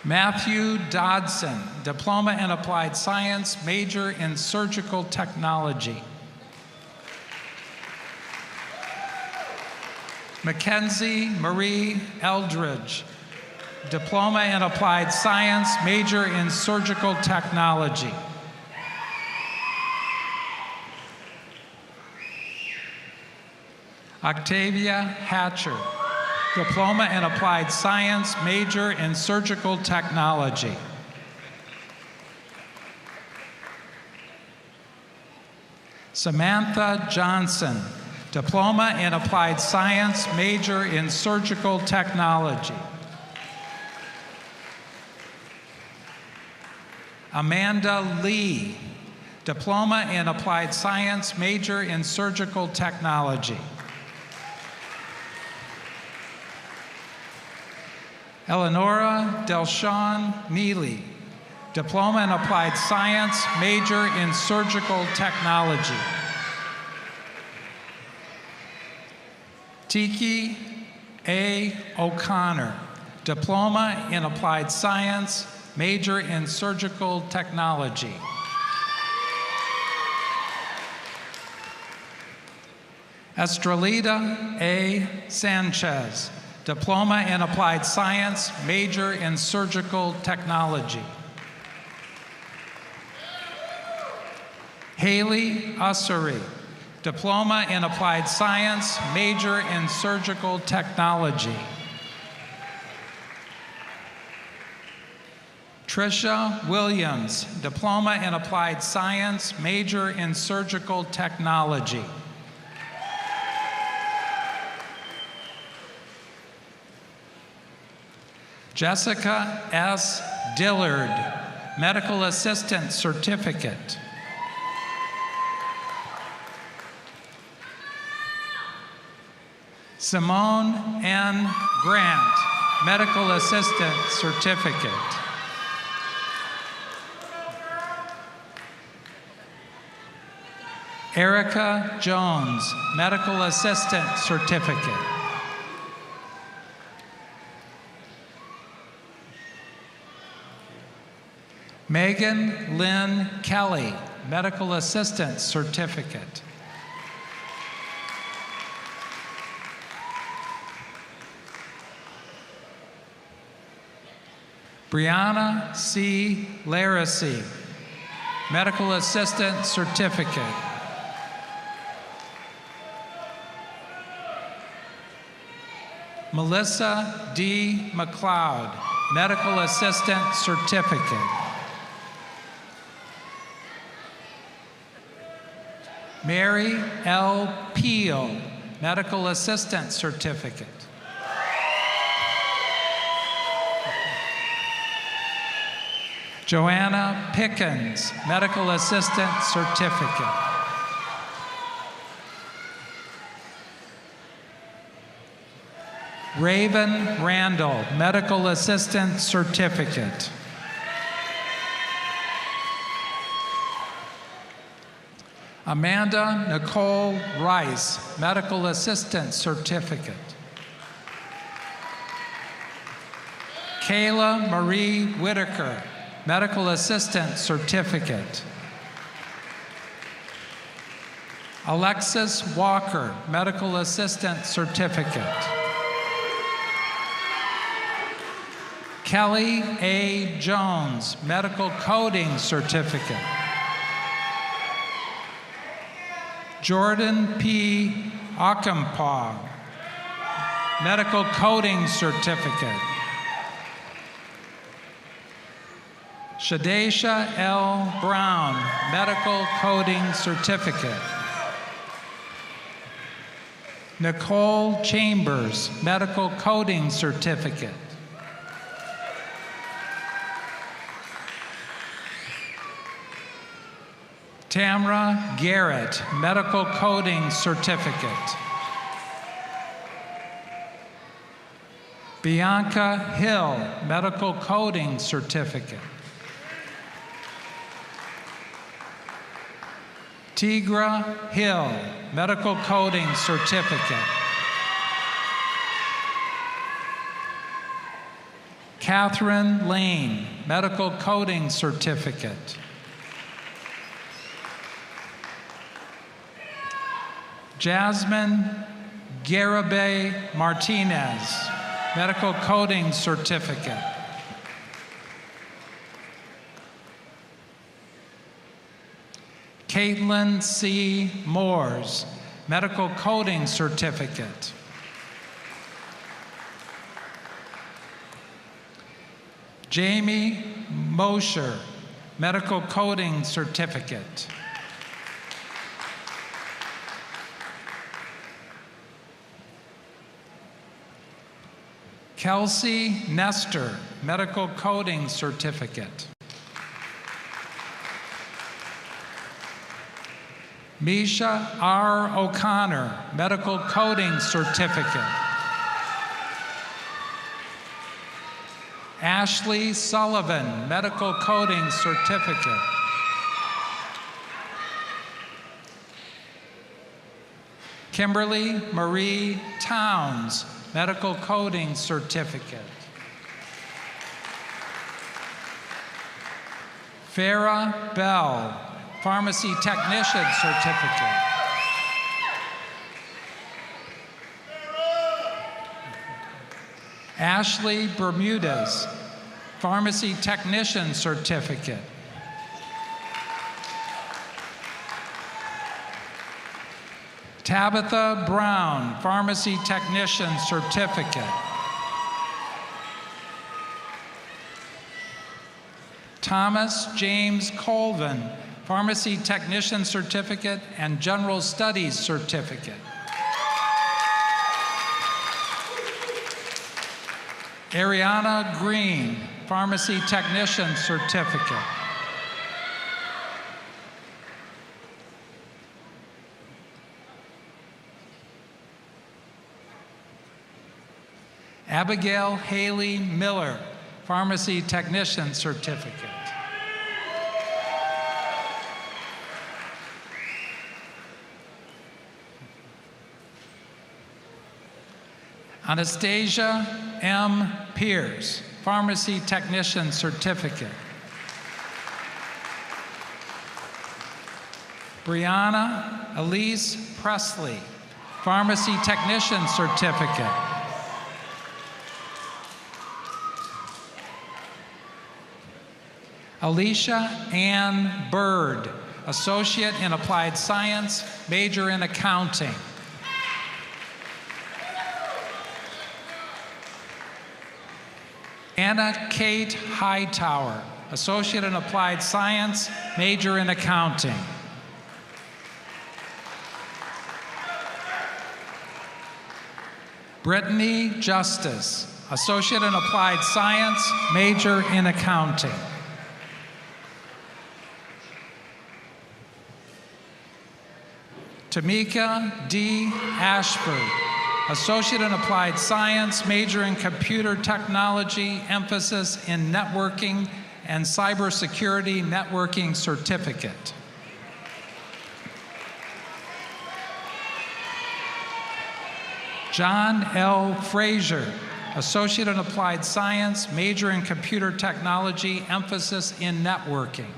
Matthew Dodson, Diploma in Applied Science, major in Surgical Technology. Mackenzie Marie Eldridge, Diploma in Applied Science, major in Surgical Technology. Octavia Hatcher, Diploma in Applied Science, major in Surgical Technology. Samantha Johnson, Diploma in Applied Science, major in Surgical Technology. Amanda Lee, Diploma in Applied Science, major in Surgical Technology. Eleonora Delshon Neely, Diploma in Applied Science, major in Surgical Technology. Tiki A. O'Connor, Diploma in Applied Science, major in Surgical Technology. Estrelita A. Sanchez, Diploma in Applied Science, major in Surgical Technology. Haley Ussery, Diploma in Applied Science, major in Surgical Technology. Trisha Williams, Diploma in Applied Science, major in Surgical Technology. Jessica S. Dillard, Medical Assistant Certificate. Simone N. Grant, Medical Assistant Certificate. Erica Jones, Medical Assistant Certificate. Megan Lynn Kelly, Medical Assistant Certificate. Brianna C. Laracy, Medical Assistant Certificate. Melissa D. McLeod, Medical Assistant Certificate. Mary L. Peel, Medical Assistant Certificate. Joanna Pickens, Medical Assistant Certificate. Raven Randall, Medical Assistant Certificate. Amanda Nicole Rice, Medical Assistant Certificate. Kayla Marie Whitaker, Medical Assistant Certificate. Alexis Walker, Medical Assistant Certificate. Kelly A. Jones, Medical Coding Certificate. Jordan P. Akampaw, Medical Coding Certificate. Shadesha L. Brown, Medical Coding Certificate. Nicole Chambers, Medical Coding Certificate. Tamra Garrett, Medical Coding Certificate. Bianca Hill, Medical Coding Certificate. Tigra Hill, Medical Coding Certificate. Catherine Lane, Medical Coding Certificate. Jasmine Garibay Martinez, Medical Coding Certificate. Caitlin C. Moores, Medical Coding Certificate. Jamie Mosher, Medical Coding Certificate. Kelsey Nestor, Medical Coding Certificate. Misha R. O'Connor, Medical Coding Certificate. Ashley Sullivan, Medical Coding Certificate. Kimberly Marie Towns, Medical Coding Certificate. Farah Bell, Pharmacy Technician Certificate. Ashley Bermudez, Pharmacy Technician Certificate. Tabitha Brown, Pharmacy Technician Certificate. Thomas James Colvin, Pharmacy Technician Certificate and General Studies Certificate. Ariana Green, Pharmacy Technician Certificate. Abigail Haley Miller, Pharmacy Technician Certificate. Anastasia M. Pierce, Pharmacy Technician Certificate. Brianna Elise Presley, Pharmacy Technician Certificate. Alicia Ann Bird, Associate in Applied Science, major in Accounting. Anna Kate Hightower, Associate in Applied Science, major in Accounting. Brittany Justice, Associate in Applied Science, major in Accounting. Tamika D. Ashford, Associate in Applied Science, major in Computer Technology, emphasis in Networking and Cybersecurity Networking Certificate. John L. Frazier, Associate in Applied Science, major in Computer Technology, emphasis in Networking.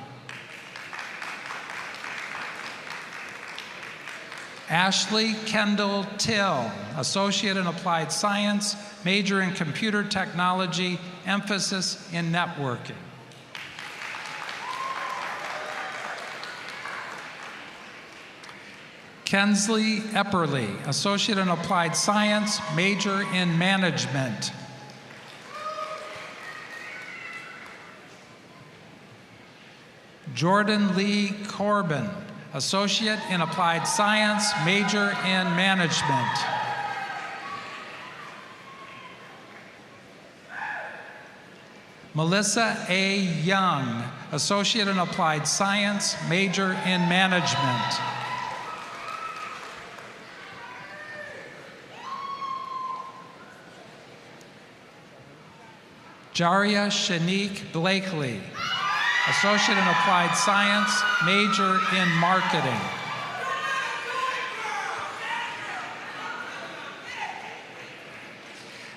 Ashley Kendall Till, Associate in Applied Science, major in Computer Technology, emphasis in networking. Kensley Epperly, Associate in Applied Science, major in Management. Jordan Lee Corbin, Associate in Applied Science, major in Management. Melissa A. Young, Associate in Applied Science, major in Management. Jaria Shanique Blakely, Associate in Applied Science, major in Marketing.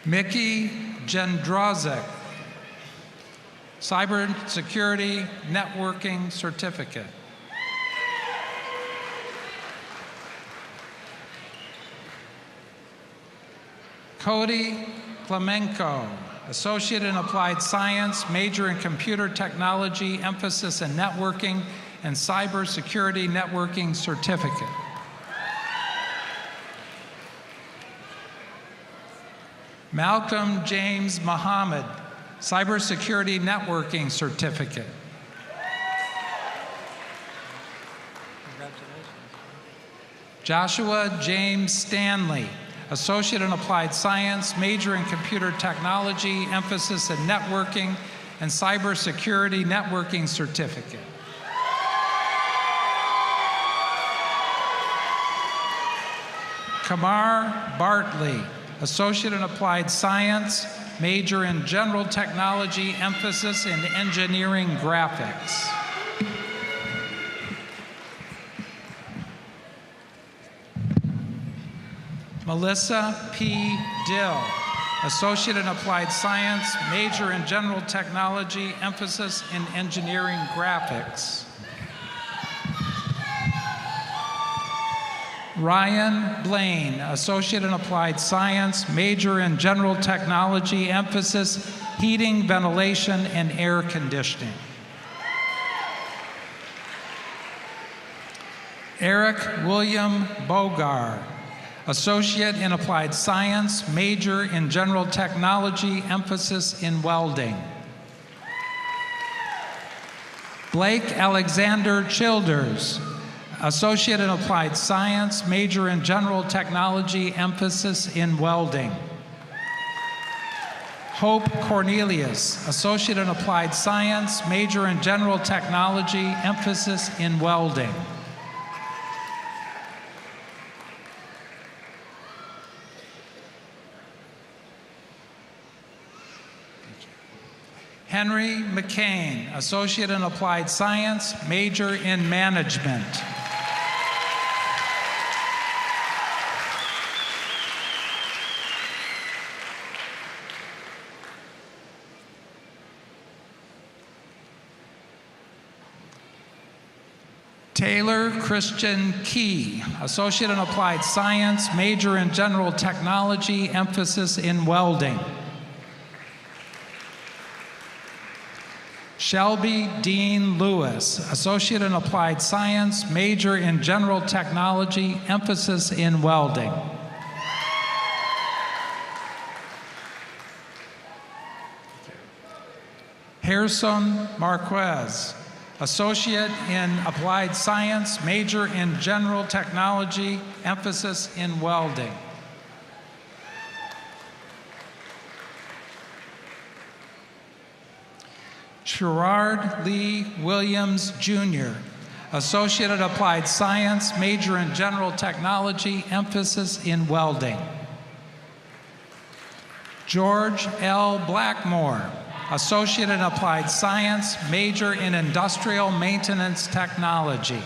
Mickey Jendrozik, Cybersecurity Networking Certificate. Cody Clemenco, Associate in Applied Science, major in Computer Technology, emphasis in Networking, and Cybersecurity Networking Certificate. Malcolm James Muhammad, Cybersecurity Networking Certificate. Joshua James Stanley, Associate in Applied Science, major in Computer Technology, emphasis in Networking, and Cybersecurity Networking Certificate. Kamar Bartley, Associate in Applied Science, major in General Technology, emphasis in Engineering Graphics. Melissa P. Dill, Associate in Applied Science, major in General Technology, emphasis in Engineering Graphics. Ryan Blaine, Associate in Applied Science, major in General Technology, emphasis Heating, Ventilation, and Air Conditioning. Eric William Bogar, Associate in Applied Science, major in General Technology, emphasis in Welding. Blake Alexander Childers, Associate in Applied Science, major in General Technology, emphasis in Welding. Hope Cornelius, Associate in Applied Science, major in General Technology, emphasis in Welding. Henry McCain, Associate in Applied Science, major in Management. Taylor Christian Key, Associate in Applied Science, major in General Technology, emphasis in Welding. Shelby Dean Lewis, Associate in Applied Science, major in General Technology, emphasis in Welding. Harrison Marquez, Associate in Applied Science, major in General Technology, emphasis in Welding. Sherrard Lee Williams, Jr., Associate in Applied Science, major in General Technology, emphasis in Welding. George L. Blackmore, Associate in Applied Science, major in Industrial Maintenance Technology.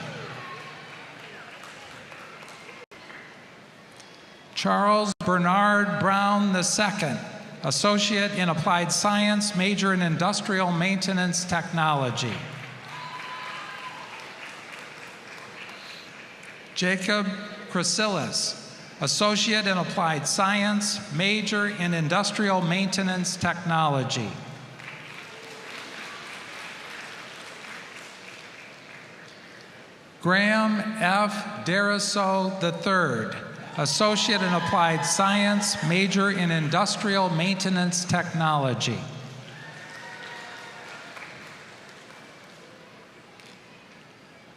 Charles Bernard Brown II, Associate in Applied Science, major in Industrial Maintenance Technology. Jacob Chrysalis, Associate in Applied Science, major in Industrial Maintenance Technology. Graham F. Deriso III, Associate in Applied Science, major in Industrial Maintenance Technology.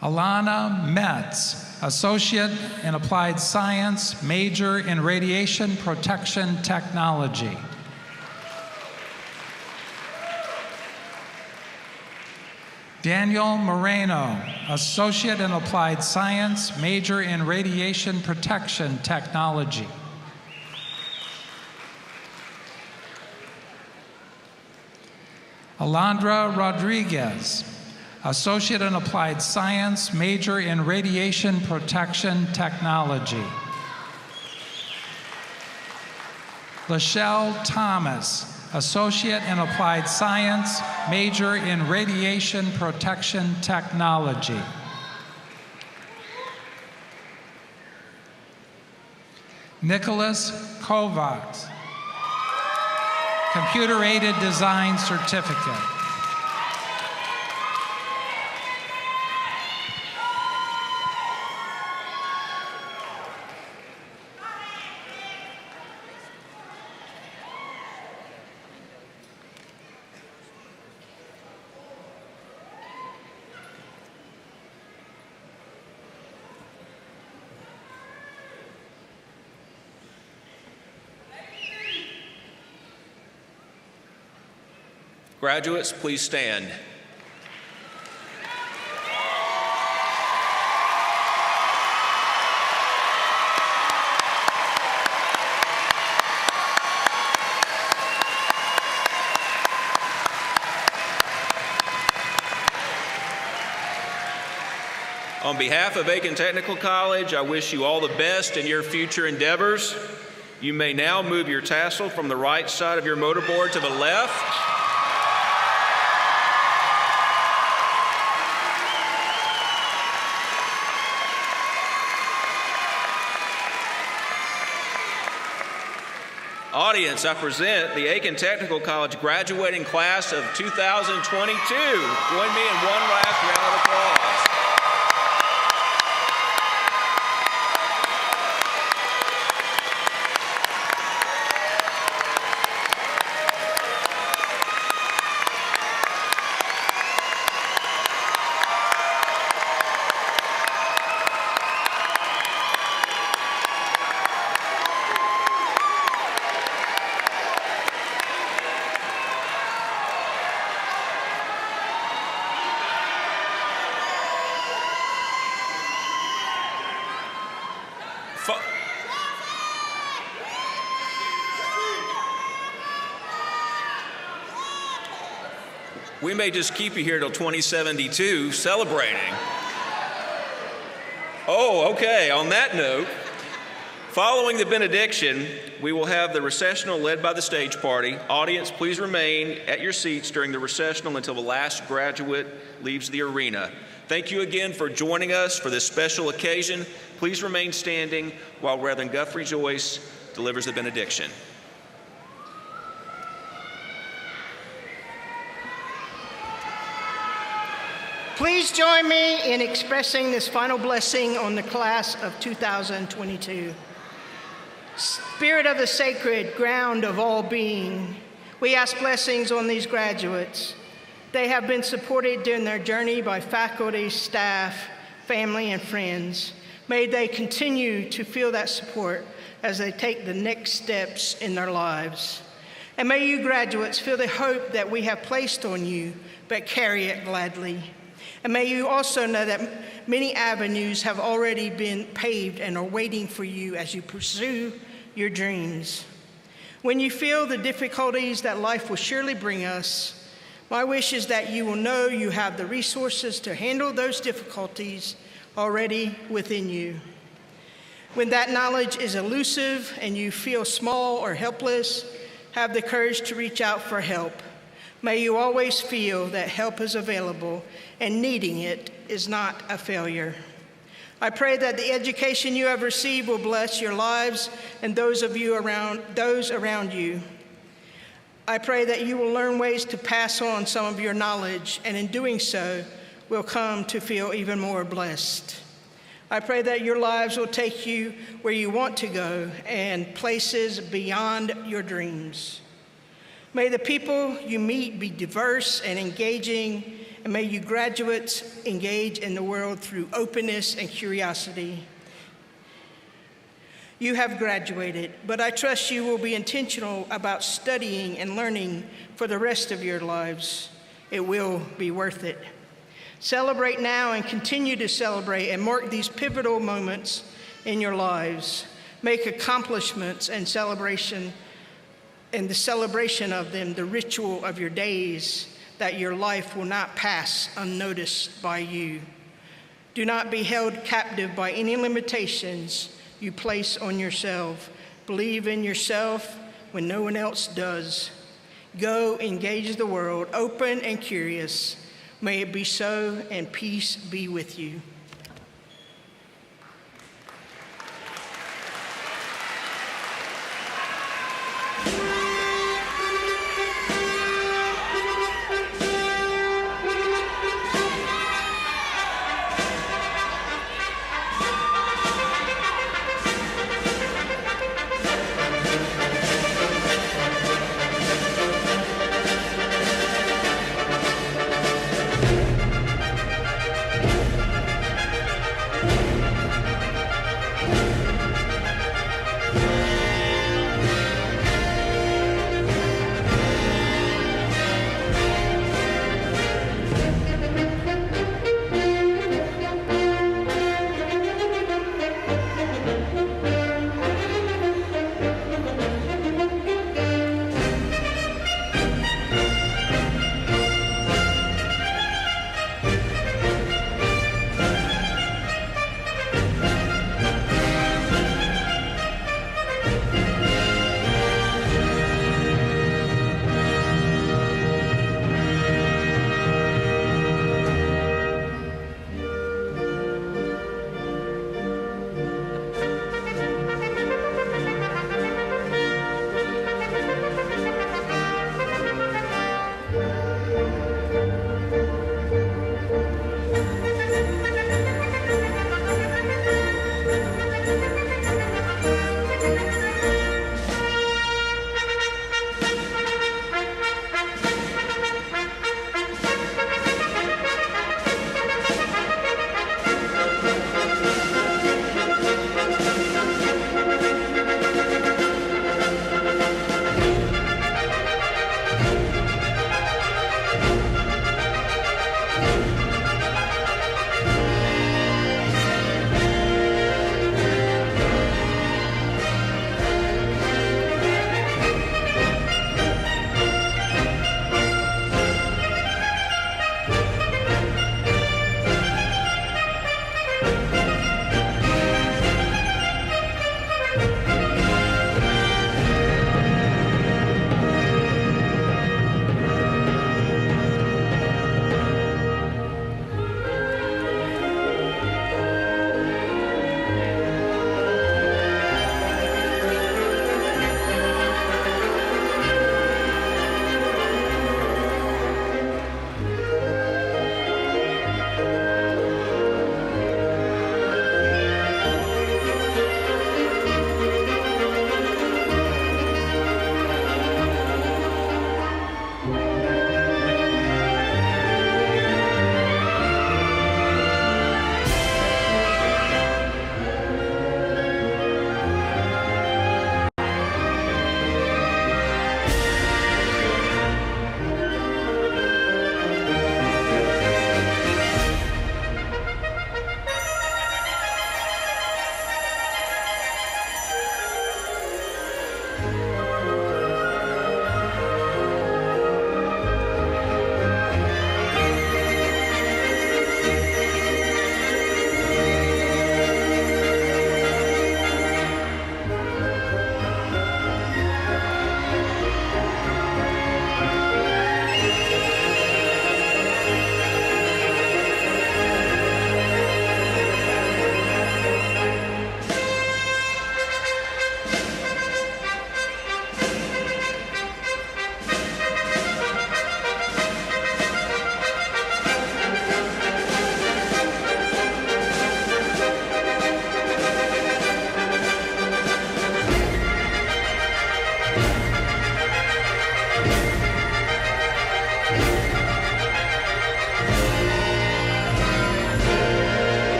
Alana Metz, Associate in Applied Science, major in Radiation Protection Technology. Daniel Moreno, Associate in Applied Science, major in Radiation Protection Technology. Alondra Rodriguez, Associate in Applied Science, major in Radiation Protection Technology. Lachelle Thomas, Associate in Applied Science, major in Radiation Protection Technology. Nicholas Kovacs, Computer-Aided Design Certificate. Graduates, please stand. On behalf of Aiken Technical College, I wish you all the best in your future endeavors. You may now move your tassel from the right side of your motorboard to the left. Audience, I present the Aiken Technical College graduating class of 2022. Join me in one last round of applause. We may just keep you here till 2072 celebrating. Oh, okay, on that note, following the benediction, we will have the recessional led by the stage party. Audience, please remain at your seats during the recessional until the last graduate leaves the arena. Thank you again for joining us for this special occasion. Please remain standing while Reverend Guthrie Joyce delivers the benediction. Please join me in expressing this final blessing on the class of 2022. Spirit of the sacred ground of all being, we ask blessings on these graduates. They have been supported during their journey by faculty, staff, family, and friends. May they continue to feel that support as they take the next steps in their lives. And may you graduates feel the hope that we have placed on you, but carry it gladly. And may you also know that many avenues have already been paved and are waiting for you as you pursue your dreams. When you feel the difficulties that life will surely bring us, my wish is that you will know you have the resources to handle those difficulties already within you. When that knowledge is elusive and you feel small or helpless, have the courage to reach out for help. May you always feel that help is available and needing it is not a failure. I pray that the education you have received will bless your lives and those around you. I pray that you will learn ways to pass on some of your knowledge, and in doing so, will come to feel even more blessed. I pray that your lives will take you where you want to go and places beyond your dreams. May the people you meet be diverse and engaging, and may you graduates engage in the world through openness and curiosity. You have graduated, but I trust you will be intentional about studying and learning for the rest of your lives. It will be worth it. Celebrate now and continue to celebrate and mark these pivotal moments in your lives. Make accomplishments and celebration and the celebration of them the ritual of your days, that your life will not pass unnoticed by you. Do not be held captive by any limitations you place on yourself. Believe in yourself when no one else does. Go engage the world, open and curious. May it be so, and peace be with you.